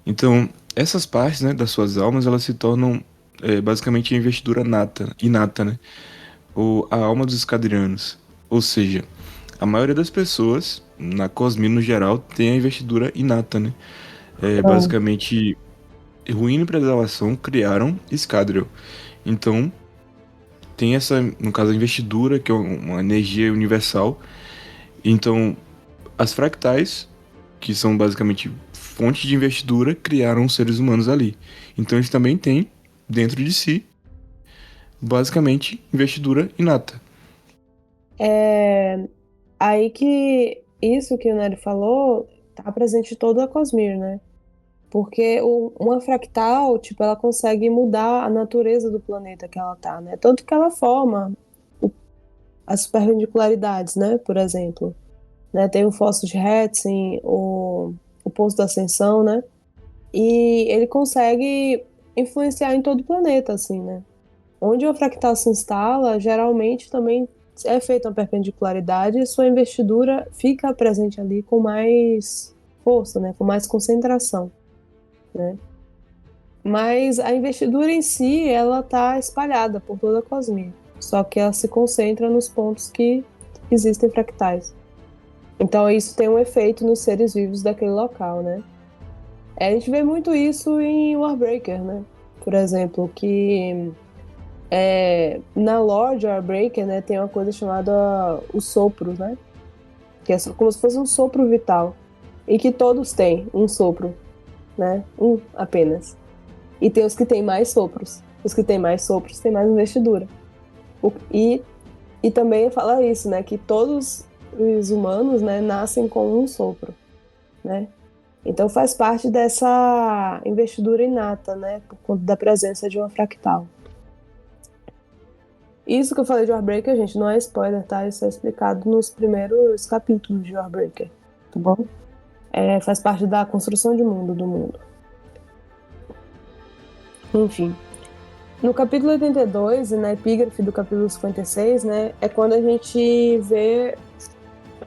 Então, essas partes, né, das suas almas, elas se tornam basicamente a investidura inata, né? Ou a alma dos escadrianos. Ou seja, a maioria das pessoas, na Cosmere no geral, tem a investidura inata, né? Então, Basicamente, ruína e preservação criaram Escadrial. Então, tem essa, no caso, a investidura, que é uma energia universal. Então, as fractais, que são basicamente fontes de investidura, criaram os seres humanos ali. Então, eles também têm, dentro de si, basicamente, investidura inata. é aí que isso que o Nery falou tá presente em toda a Cosmere, né? Porque uma fractal, tipo, ela consegue mudar a natureza do planeta que ela tá, né? Tanto que ela forma o- as perpendicularidades, né? Por exemplo, né? Tem o Fosso de Hertzen, o Poço da Ascensão, né? E ele consegue influenciar em todo o planeta, assim, né? Onde o fractal se instala, geralmente também é feita uma perpendicularidade e sua investidura fica presente ali com mais força, né? Com mais concentração, né? Mas a investidura em si, ela tá espalhada por toda a Cosmere. Só que ela se concentra nos pontos que existem fractais. Então isso tem um efeito nos seres vivos daquele local, né? A gente vê muito isso em Warbreaker, né? Por exemplo, que na lore de Warbreaker, né, tem uma coisa chamada o sopro, né? Que é como se fosse um sopro vital. E que todos têm um sopro, né? Um apenas. E tem os que têm mais sopros. Os que têm mais sopros têm mais investidura. E, e também fala isso, né? Que todos os humanos, né, nascem com um sopro. né? Então faz parte dessa investidura inata, né? Por conta da presença de uma fractal. Isso que eu falei de Warbreaker, gente, não é spoiler, tá? Isso é explicado nos primeiros capítulos de Warbreaker, tá bom? Faz parte da construção de mundo do mundo. Enfim. No capítulo 82, e na epígrafe do capítulo 56, né, é quando a gente vê,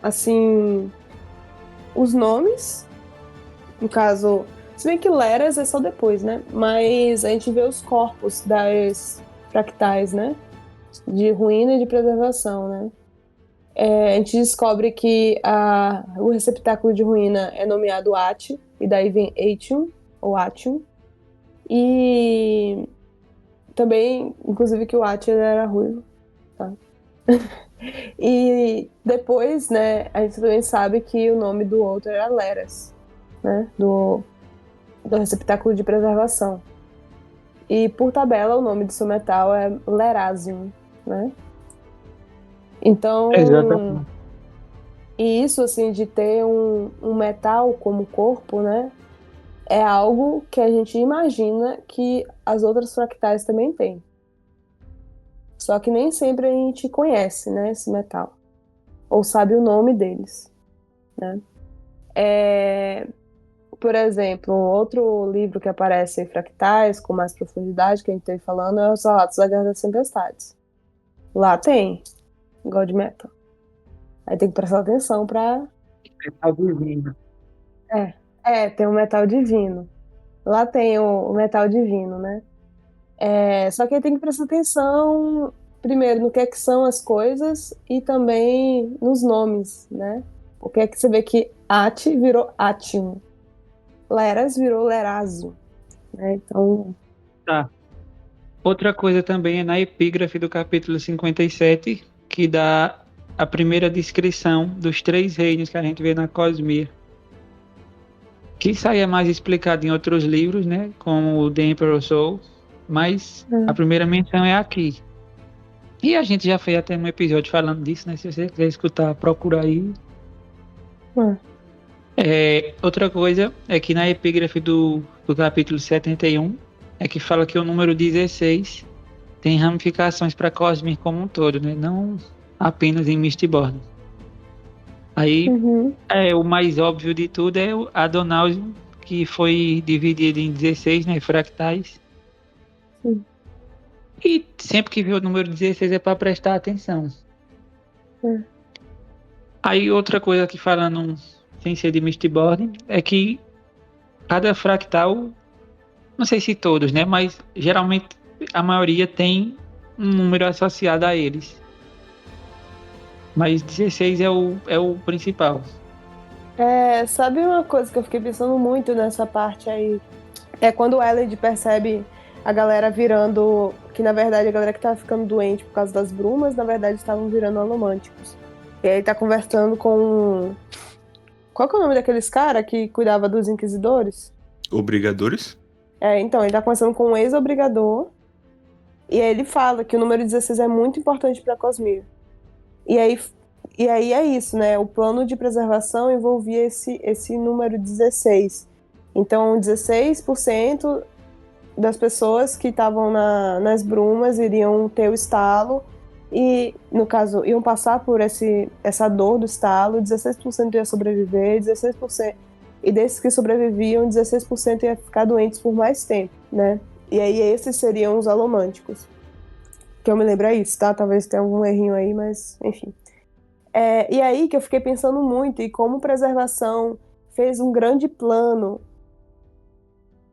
assim, os nomes. No caso, se bem que Leras é só depois, né? Mas a gente vê os corpos das fractais, né? De ruína e de preservação, né? A gente descobre que o receptáculo de ruína é nomeado Ati, e daí vem Atium, ou Atium. E também, inclusive, que o Ati era ruivo, tá? E depois, né, a gente também sabe que o nome do outro era Leras, né? Do receptáculo de preservação. E por tabela, o nome do seu metal é Lerasium, né? Então, Exatamente. e isso, assim, de ter um metal como corpo, né? É algo que a gente imagina que as outras fractais também têm. Só que nem sempre a gente conhece, né, esse metal. Ou sabe o nome deles, né? Por exemplo, outro livro que aparece em fractais com mais profundidade, que a gente teve falando, é Os Relatos da Guerra das Tempestades. Lá tem God Metal. Aí tem que prestar atenção pra... Metal divino. Tem o metal divino. Lá tem o metal divino, né? Só que aí tem que prestar atenção, primeiro, no que é que são as coisas e também nos nomes, né? Porque é que você vê que Ati virou Atium. Leras virou Lerásio, né? Então... Tá. Outra coisa também é na epígrafe do capítulo 57, que dá a primeira descrição dos 3 reinos que a gente vê na Cosmia. Que isso aí é mais explicado em outros livros, né? Como o The Emperor's Soul, mas a primeira menção é aqui. E a gente já fez até um episódio falando disso, né? Se você quiser escutar, procura aí. Outra coisa é que na epígrafe do capítulo 71 é que fala que o número 16 tem ramificações para Cosmere como um todo, né? Não apenas em Mistborn. Aí, o mais óbvio de tudo é o Adonausium, que foi dividido em 16, né, fractais. Sim. E sempre que vê o número 16 é para prestar atenção. Aí outra coisa que falando sem ser de Mistborn é que cada fractal, não sei se todos, né, mas geralmente a maioria tem um número associado a eles. Mas 16 é o principal. Sabe uma coisa que eu fiquei pensando muito nessa parte aí? É quando o Elend percebe a galera virando... Que, na verdade, a galera que tava ficando doente por causa das brumas, na verdade, estavam virando alomânticos. E aí tá conversando com... Qual que é o nome daqueles caras que cuidava dos inquisidores? Obrigadores? Então, ele tá conversando com um ex-obrigador. E aí ele fala que o número 16 é muito importante pra Cosmere. E aí é isso, né? O plano de preservação envolvia esse número 16. Então, 16% das pessoas que estavam nas brumas iriam ter o estalo e, no caso, iam passar por essa dor do estalo, 16% ia sobreviver, 16%, e desses que sobreviviam, 16% ia ficar doentes por mais tempo, né? E aí esses seriam os alomânticos. Que eu me lembro é isso, tá? Talvez tenha algum errinho aí, mas enfim. E aí que eu fiquei pensando muito e como preservação fez um grande plano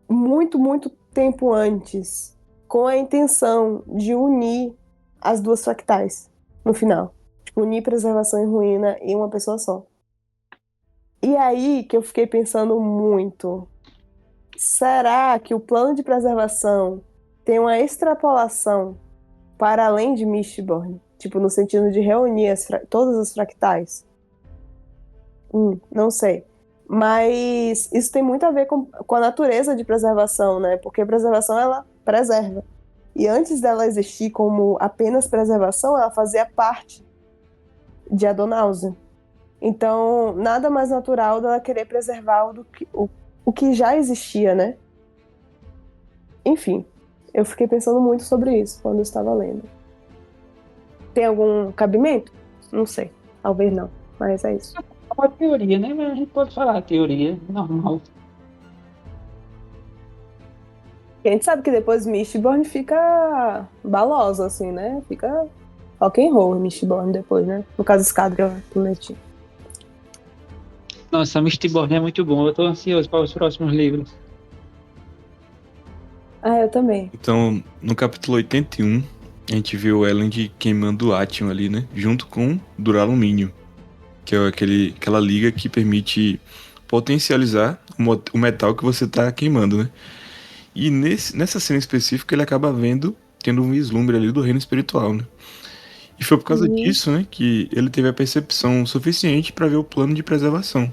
muito, muito tempo antes, com a intenção de unir as duas fractais no final. Tipo, unir preservação e ruína em uma pessoa só. E aí que eu fiquei pensando muito. Será que o plano de preservação tem uma extrapolação para além de Mistborn? Tipo, no sentido de reunir todas as fractais? Não sei. Mas isso tem muito a ver com a natureza de preservação, né? Porque a preservação, ela preserva. E antes dela existir como apenas preservação, ela fazia parte de Adonausium. Então, nada mais natural dela querer preservar o que já existia, né? Enfim, eu fiquei pensando muito sobre isso quando eu estava lendo. Tem algum cabimento? Não sei. Talvez não, mas é isso. É uma teoria, né? Mas a gente pode falar teoria, normal. E a gente sabe que depois Mistborn fica balosa, assim, né? Fica rock and roll Mistborn depois, né? No caso, Escadra Planetinha. Nossa, Mistborn é muito bom. Eu tô ansioso para os próximos livros. Ah, eu também. Então, no capítulo 81, a gente vê o Elend queimando o Ation ali, né? Junto com Duralumínio, que é aquela liga que permite potencializar o metal que você tá queimando, né? E nessa cena específica ele acaba tendo um vislumbre ali do reino espiritual, né? E foi por causa disso, né, que ele teve a percepção suficiente para ver o plano de preservação.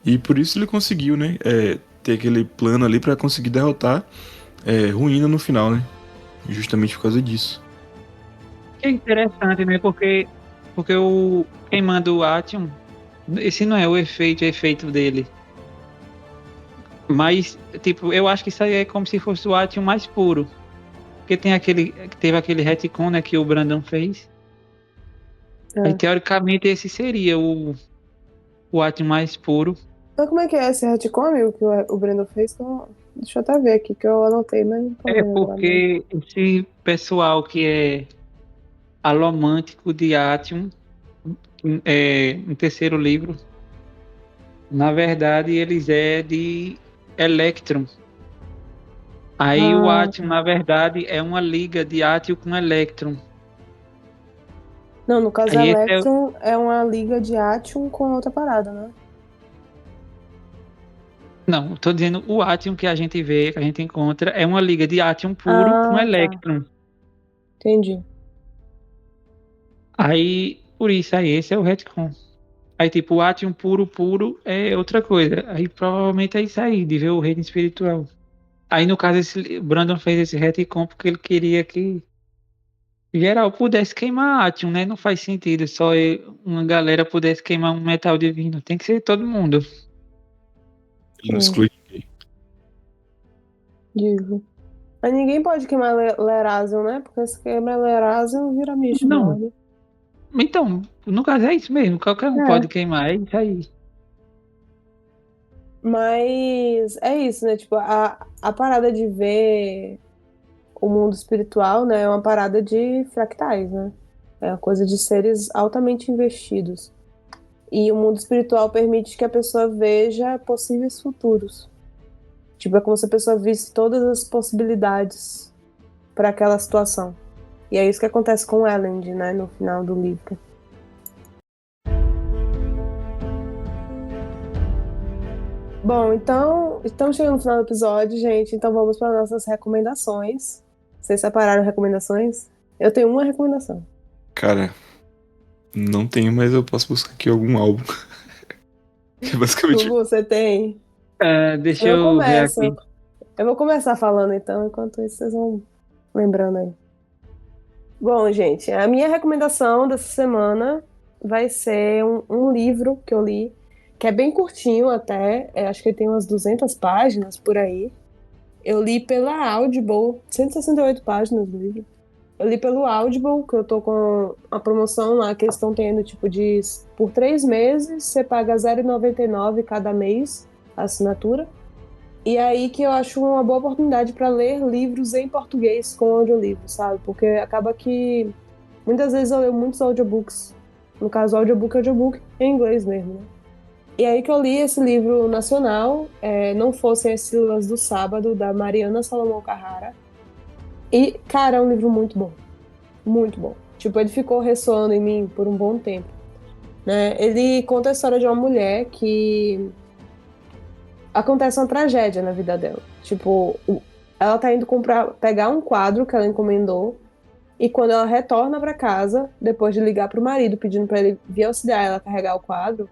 E por isso ele conseguiu, né, ter aquele plano ali para conseguir derrotar Ruína no final, né? Justamente por causa disso. Que é interessante, né? Porque o queimando o Ation, esse não é o efeito dele. Mas, tipo, eu acho que isso aí é como se fosse o Ation mais puro. Porque teve aquele retcon, né, que o Brandon fez. Aí, teoricamente, esse seria o Ation mais puro. Então, como é que é esse retcon, amigo, que o Breno fez? Deixa eu até ver aqui, que eu anotei, mas não tô É lembrando agora. porque esse pessoal que é alomântico de Ation, no terceiro livro, na verdade, eles é de Electrum. Aí o Ation, na verdade, é uma liga de Átio com Electrum. Não, no caso, Aí esse Electron é uma liga de Ation com outra parada, né? Não, tô dizendo o Ation que a gente vê, que a gente encontra, é uma liga de Ation puro com Ah, tá. Electrum. Entendi. Aí, por isso aí, esse é o retcon. Aí, tipo, o Ation puro é outra coisa. Aí, provavelmente é isso aí, de ver o reino espiritual. Aí, no caso, Brandon fez esse retcon porque ele queria que geral pudesse queimar Ation, né? Não faz sentido só uma galera pudesse queimar um metal divino. Tem que ser todo mundo. Ele não exclui ninguém. Digo. Mas ninguém pode queimar Lerasium, né? Porque se queima Lerasium, vira Não. Mistborn. Então, no caso é isso mesmo. Qualquer um É. pode queimar. É isso aí. Mas é isso, né? Tipo, a parada de ver o mundo espiritual, né? É uma parada de fractais, né? É uma coisa de seres altamente investidos. E o mundo espiritual permite que a pessoa veja possíveis futuros. Tipo, é como se a pessoa visse todas as possibilidades para aquela situação. E é isso que acontece com Elend, né? No final do livro. Bom, então, estamos chegando no final do episódio, gente. Então vamos para nossas recomendações. Vocês separaram recomendações? Eu tenho uma recomendação. Cara, não tenho, mas eu posso buscar aqui algum álbum. Que é basicamente. Você tem? Deixa Eu eu ver começo. aqui. Eu vou começar falando então, enquanto isso vocês vão lembrando aí. Bom, gente, a minha recomendação dessa semana vai ser um livro que eu li, que é bem curtinho até, acho que ele tem umas 200 páginas por aí. Eu li pela Audible, 168 páginas do livro. Eu li pelo Audible, que eu tô com a promoção lá que eles estão tendo, tipo, por 3 meses, você paga R$0,99 cada mês a assinatura. E aí que eu acho uma boa oportunidade para ler livros em português com audiolivro, sabe? Porque acaba que muitas vezes eu leio muitos audiobooks. No caso, audiobook em inglês mesmo, né? E aí que eu li esse livro nacional, Não Fossem as Sílabas do Sábado, da Mariana Salomão Carrara. E, cara, é um livro muito bom. Muito bom. Tipo, ele ficou ressoando em mim por um bom tempo, né? Ele conta a história de uma mulher que acontece uma tragédia na vida dela. Tipo, ela tá indo pegar um quadro que ela encomendou, e quando ela retorna para casa, depois de ligar pro marido pedindo para ele vir auxiliar ela a carregar o quadro,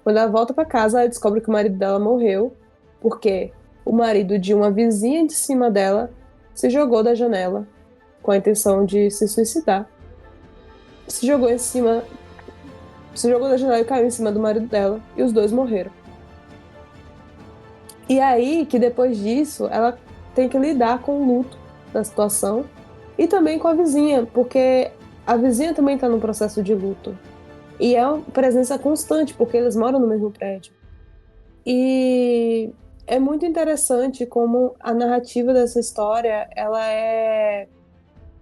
quando ela volta para casa, ela descobre que o marido dela morreu, porque o marido de uma vizinha de cima dela se jogou da janela com a intenção de se suicidar. Se jogou em cima se jogou da janela e caiu em cima do marido dela, e os dois morreram. E aí que depois disso, ela tem que lidar com o luto da situação e também com a vizinha, porque a vizinha também está no processo de luto. E é uma presença constante, porque eles moram no mesmo prédio. E é muito interessante como a narrativa dessa história, ela é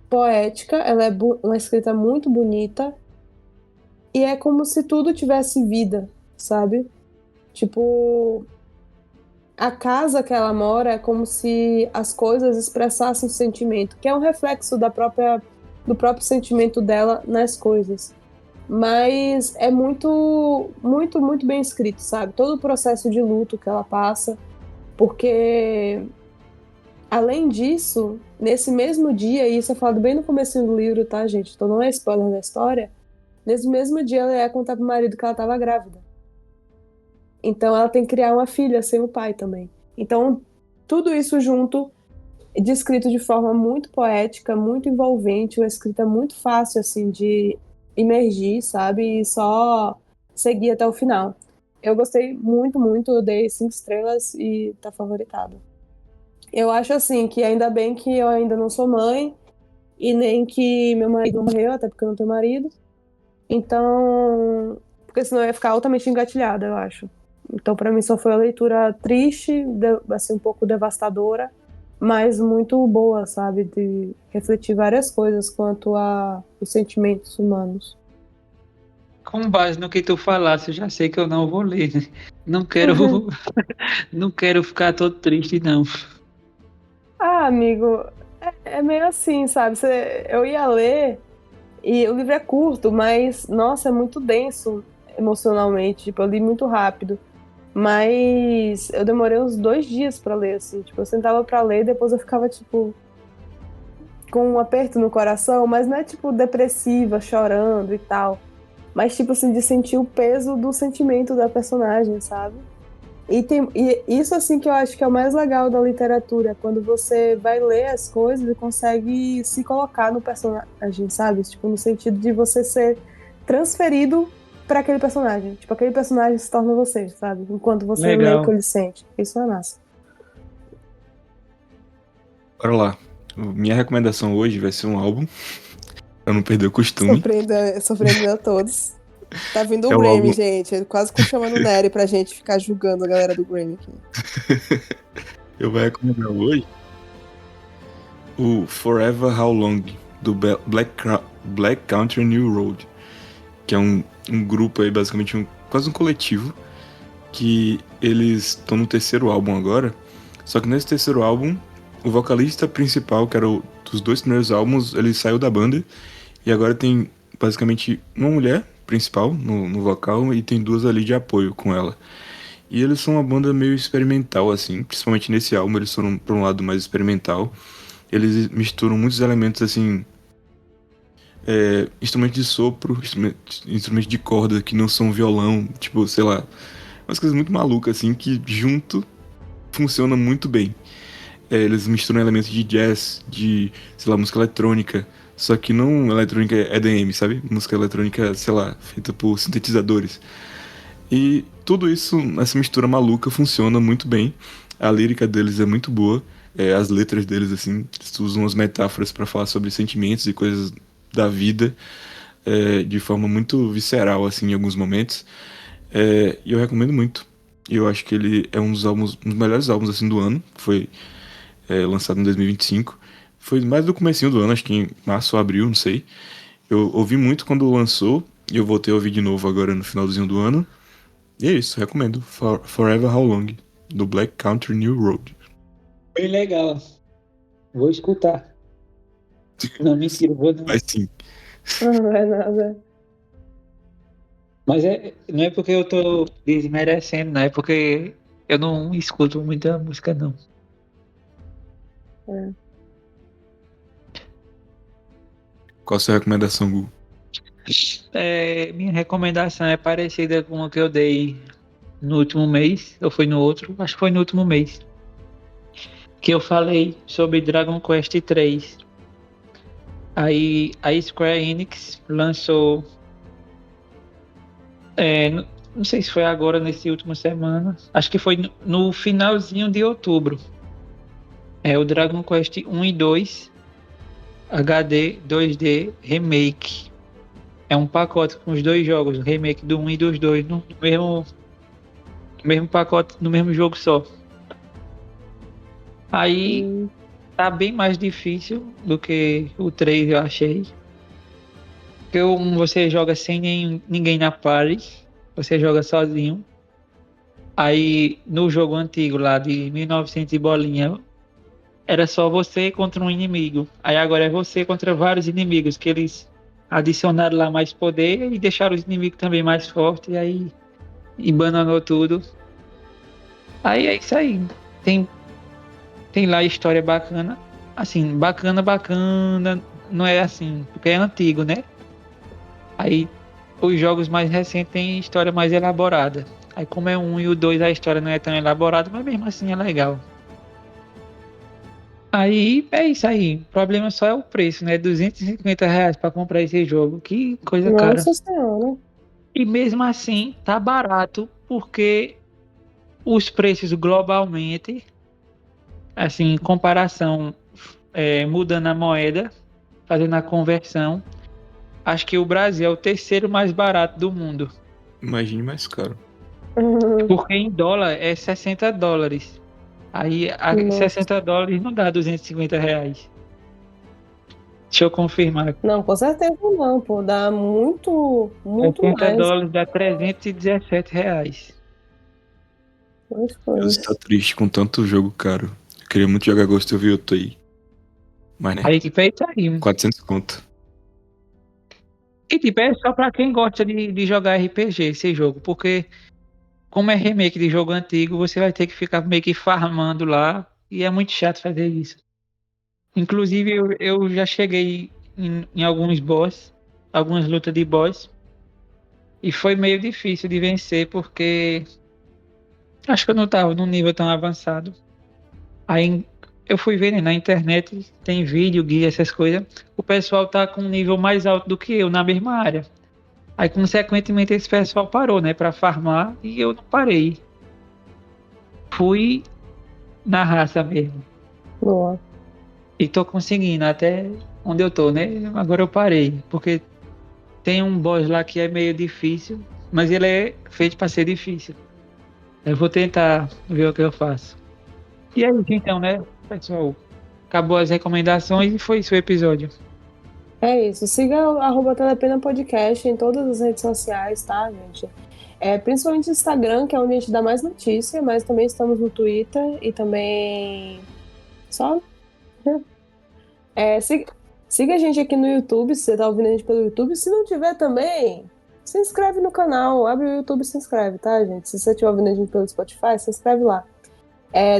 poética, ela é uma escrita muito bonita, e é como se tudo tivesse vida, sabe? Tipo, a casa que ela mora é como se as coisas expressassem o sentimento, que é um reflexo do próprio sentimento dela nas coisas. Mas é muito, muito, muito bem escrito, sabe? Todo o processo de luto que ela passa, porque além disso, nesse mesmo dia, e isso é falado bem no começo do livro, tá, gente? Então não é spoiler da história. Nesse mesmo dia, ela ia contar pro marido que ela estava grávida. Então ela tem que criar uma filha sem o pai também. Então tudo isso junto, descrito de forma muito poética, muito envolvente, uma escrita muito fácil assim de imergir, sabe? E só seguir até o final. Eu gostei muito, muito, eu dei 5 estrelas e tá favoritado. Eu acho assim que ainda bem que eu ainda não sou mãe e nem que meu marido morreu, até porque eu não tenho marido. Então, porque senão eu ia ficar altamente engatilhada, eu acho. Então, para mim, só foi uma leitura triste, assim, um pouco devastadora, mas muito boa, sabe? De refletir várias coisas quanto a os sentimentos humanos. Com base no que tu falasse, eu já sei que eu não vou ler, né? Não quero, não quero ficar todo triste, não. Ah, amigo, é meio assim, sabe? Eu ia ler, e o livro é curto, mas, nossa, é muito denso emocionalmente. Tipo, eu li muito rápido. Mas eu demorei uns 2 dias pra ler, assim. Tipo, eu sentava pra ler e depois eu ficava, tipo, com um aperto no coração, mas não é, tipo, depressiva, chorando e tal. Mas, tipo, assim, de sentir o peso do sentimento da personagem, sabe? E isso, assim, que eu acho que é o mais legal da literatura, quando você vai ler as coisas e consegue se colocar no personagem, sabe? Tipo, no sentido de você ser transferido para aquele personagem. Tipo, aquele personagem se torna você, sabe? Enquanto você lê o que Legal. ele sente. Isso é massa. Bora lá. Minha recomendação hoje vai ser um álbum, pra não perder o costume. Surpreendendo a todos. Tá vindo o É o Grammy, álbum. gente. Ele quase chamando o Nery pra gente ficar julgando a galera do Grammy aqui. Eu vou recomendar hoje o Forever How Long, do Black Country New Road, que é um grupo aí, basicamente quase um coletivo, que eles estão no terceiro álbum agora. Só que nesse terceiro álbum, o vocalista principal, que era dos 2 primeiros álbuns, ele saiu da banda e agora tem basicamente uma mulher principal no vocal e tem 2 ali de apoio com ela. E eles são uma banda meio experimental, assim, principalmente nesse álbum eles foram pra um lado mais experimental. Eles misturam muitos elementos, assim, instrumentos de sopro, instrumentos de corda que não são violão, tipo, sei lá, umas coisas muito malucas, assim, que junto funciona muito bem. Eles misturam elementos de jazz, de, sei lá, música eletrônica, só que não eletrônica EDM, sabe? Música eletrônica, sei lá, feita por sintetizadores. E tudo isso, essa mistura maluca, funciona muito bem. A lírica deles é muito boa. As letras deles, assim, eles usam umas metáforas para falar sobre sentimentos e coisas da vida de forma muito visceral, assim, em alguns momentos. E eu recomendo muito. Eu acho que ele é um dos melhores álbuns, assim, do ano. Foi lançado em 2025. Foi mais do comecinho do ano, acho que em março ou abril, não sei. Eu ouvi muito quando lançou, e eu voltei a ouvir de novo agora no finalzinho do ano. E é isso, recomendo. Forever How Long, do Black Country New Road. Bem legal. Vou escutar. Não, mentira, vou não. Mas sim, Não é nada. Mas não é porque eu tô desmerecendo, não é porque eu não escuto muita música, não. É. qual a sua recomendação, Gu? Minha recomendação é parecida com a que eu dei no último mês, ou foi no outro? Acho que foi no último mês. Que eu falei sobre Dragon Quest 3. Aí a Square Enix lançou Não sei se foi agora, nessa última semana. Acho que foi no finalzinho de outubro. É o Dragon Quest 1 e 2 HD 2D Remake. É um pacote com os dois jogos, o remake do 1 e dos 2 no mesmo pacote, no mesmo jogo só. Aí Hum, tá bem mais difícil do que o 3, eu achei. Porque o 1 você joga sem ninguém na party, você joga sozinho. Aí no jogo antigo lá de 1900 e bolinha, era só você contra um inimigo. Aí agora é você contra vários inimigos, que eles adicionaram lá mais poder e deixaram os inimigos também mais fortes, e aí embananou tudo. Aí é isso aí. Tem, tem lá história bacana. Assim, bacana, não é assim, porque é antigo, né? Aí os jogos mais recentes têm história mais elaborada. Aí como é o 1 e o 2, a história não é tão elaborada, mas mesmo assim é legal. Aí é isso aí. O problema só é o preço, né? R$ 250 para comprar esse jogo. Que coisa cara. Nossa Senhora. E mesmo assim, tá barato, porque os preços globalmente, assim, em comparação, mudando a moeda, fazendo a conversão, acho que o Brasil é o terceiro mais barato do mundo. Imagine mais caro. Porque em dólar é US$ 60. Aí Nossa. US$ 60 não dá R$ 250. Deixa eu confirmar. Não, com certeza não, pô. Dá muito, muito sessenta mais. dólares dá R$ 317. Mais Deus, tá coisas. triste com tanto jogo caro. Eu queria muito jogar Ghost of Yotei aí. Mas né, Aí tipo, é isso aí. 400 conto. E tipo, é só pra quem gosta de jogar RPG esse jogo, porque como é remake de jogo antigo, você vai ter que ficar meio que farmando lá, e é muito chato fazer isso. Inclusive, eu já cheguei em alguns boss, algumas lutas de boss, e foi meio difícil de vencer, porque acho que eu não tava num nível tão avançado. Aí eu fui ver, né, na internet, tem vídeo, guia, essas coisas. O pessoal tá com um nível mais alto do que eu na mesma área. Aí, consequentemente, esse pessoal parou, né, pra farmar e eu não parei. Fui na raça mesmo. Boa. E tô conseguindo até onde eu tô, né? Agora eu parei, porque tem um boss lá que é meio difícil, mas ele é feito pra ser difícil. Eu vou tentar ver o que eu faço. E é isso então, né, pessoal? Acabou as recomendações e foi isso o episódio. É isso. Siga o @Telepena Podcast em todas as redes sociais, tá, gente? Principalmente no Instagram, que é onde a gente dá mais notícia, mas também estamos no Twitter e também. Só. Né? Siga a gente aqui no YouTube, se você tá ouvindo a gente pelo YouTube. Se não tiver também, se inscreve no canal. Abre o YouTube e se inscreve, tá, gente? Se você estiver ouvindo a gente pelo Spotify, se inscreve lá.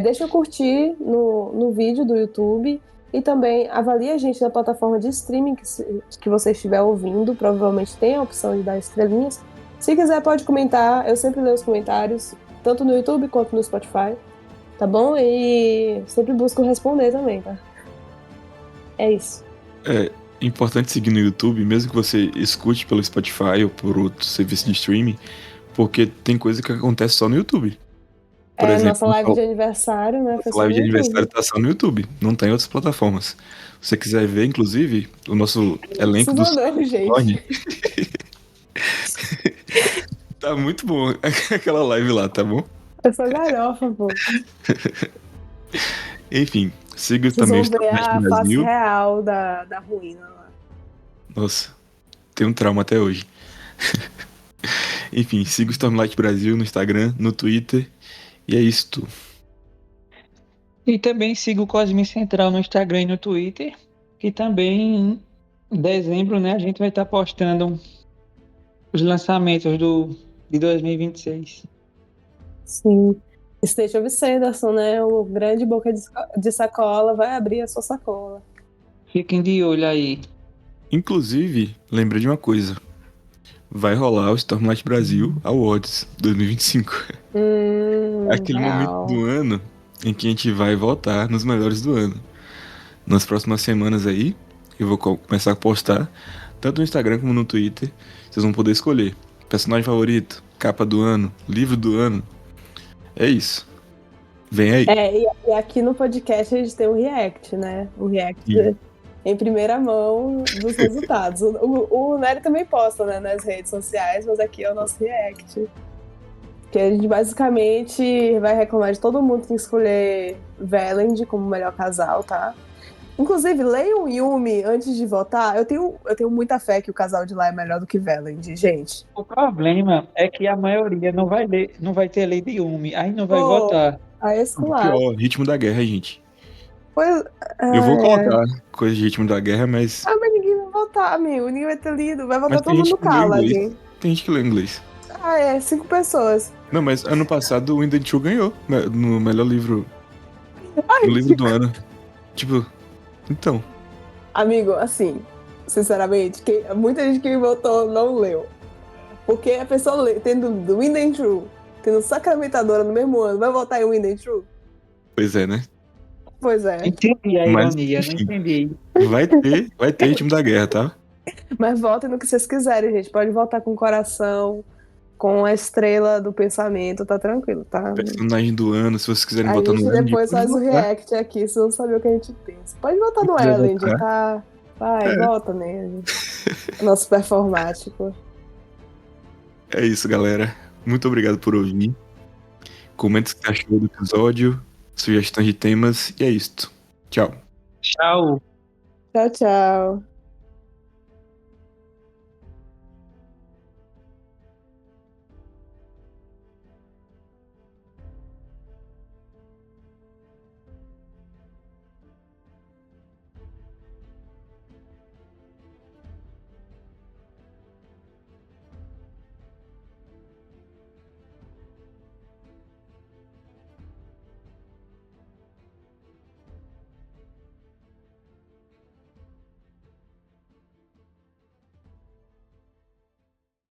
Deixa eu curtir no vídeo do YouTube e também avalie a gente na plataforma de streaming que você estiver ouvindo. Provavelmente tem a opção de dar estrelinhas. Se quiser, pode comentar. Eu sempre leio os comentários, tanto no YouTube quanto no Spotify. Tá bom? E sempre busco responder também, tá? É isso. É importante seguir no YouTube, mesmo que você escute pelo Spotify ou por outro serviço de streaming, porque tem coisa que acontece só no YouTube. Por exemplo, Nossa live de aniversário, né? Foi nossa só live no de aniversário YouTube. tá só no YouTube, não tá em outras plataformas. Se você quiser ver, inclusive, o nosso elenco do Isso não, gente. Sony, tá muito bom aquela live lá, tá bom? Eu sou galhofa, pô. Enfim, siga Vocês também o vão ver Stormcast a face Brasil. real da ruína lá. Nossa, tem um trauma até hoje. Enfim, siga o Stormlight Brasil no Instagram, no Twitter. E é isso. E também siga o Cosmin Central no Instagram e no Twitter, que também em dezembro, né, a gente vai estar postando os lançamentos de 2026. Sim. State of Sanderson, né? O grande boca de sacola vai abrir a sua sacola. Fiquem de olho aí. Inclusive, lembrei de uma coisa. Vai rolar o Stormlight Brasil Awards 2025. Aquele momento Real. do ano em que a gente vai votar nos melhores do ano. Nas próximas semanas aí, eu vou começar a postar, tanto no Instagram como no Twitter, vocês vão poder escolher personagem favorito, capa do ano, livro do ano. É isso. Vem aí. E aqui no podcast a gente tem um react, né? Um react Sim. em primeira mão dos resultados. O Nery também posta, né, nas redes sociais, mas aqui é o nosso react. Que a gente basicamente vai reclamar de todo mundo que tem que escolher Valend como melhor casal, tá? Inclusive, leiam Yumi antes de votar. Eu tenho muita fé que o casal de lá é melhor do que Valend, gente. O problema é que a maioria não vai ler, não vai ter lei de Yumi, aí não vai Pô, votar. a O escolar. pior, ritmo da guerra, gente. Pois, Eu vou é. colocar coisa de ritmo da guerra, mas Mas ninguém vai votar, amigo. Ninguém vai ter lido. Vai votar tem todo gente mundo que lê cala, inglês. gente. Tem gente que lê inglês. 5 pessoas. Não, mas ano passado o Wind and True ganhou no melhor livro, Ai, no livro do ano. Tipo, então, amigo, assim, sinceramente, muita gente que votou não leu. Porque a pessoa tendo Wind and True, tendo Sacramentadora no mesmo ano, vai votar em Wind and True? pois é, né? Pois é. Entendi a Mas, ironia, não enfim, entendi. vai ter ritmo da guerra, tá? Mas votem no que vocês quiserem, gente. Pode votar com o coração, com a estrela do pensamento, tá tranquilo, tá? Personagem do ano, se vocês quiserem A votar no gente Elend, depois pode faz o votar. react aqui, vocês vão saber o que a gente pensa. Pode votar Se no quiser Elend, votar. tá? Vai, É. vota nele. Nosso performático. É isso, galera. Muito obrigado por ouvir. Comenta o que você achou do episódio, sugestões de temas, e é isto. Tchau. Tchau. Tchau, tchau.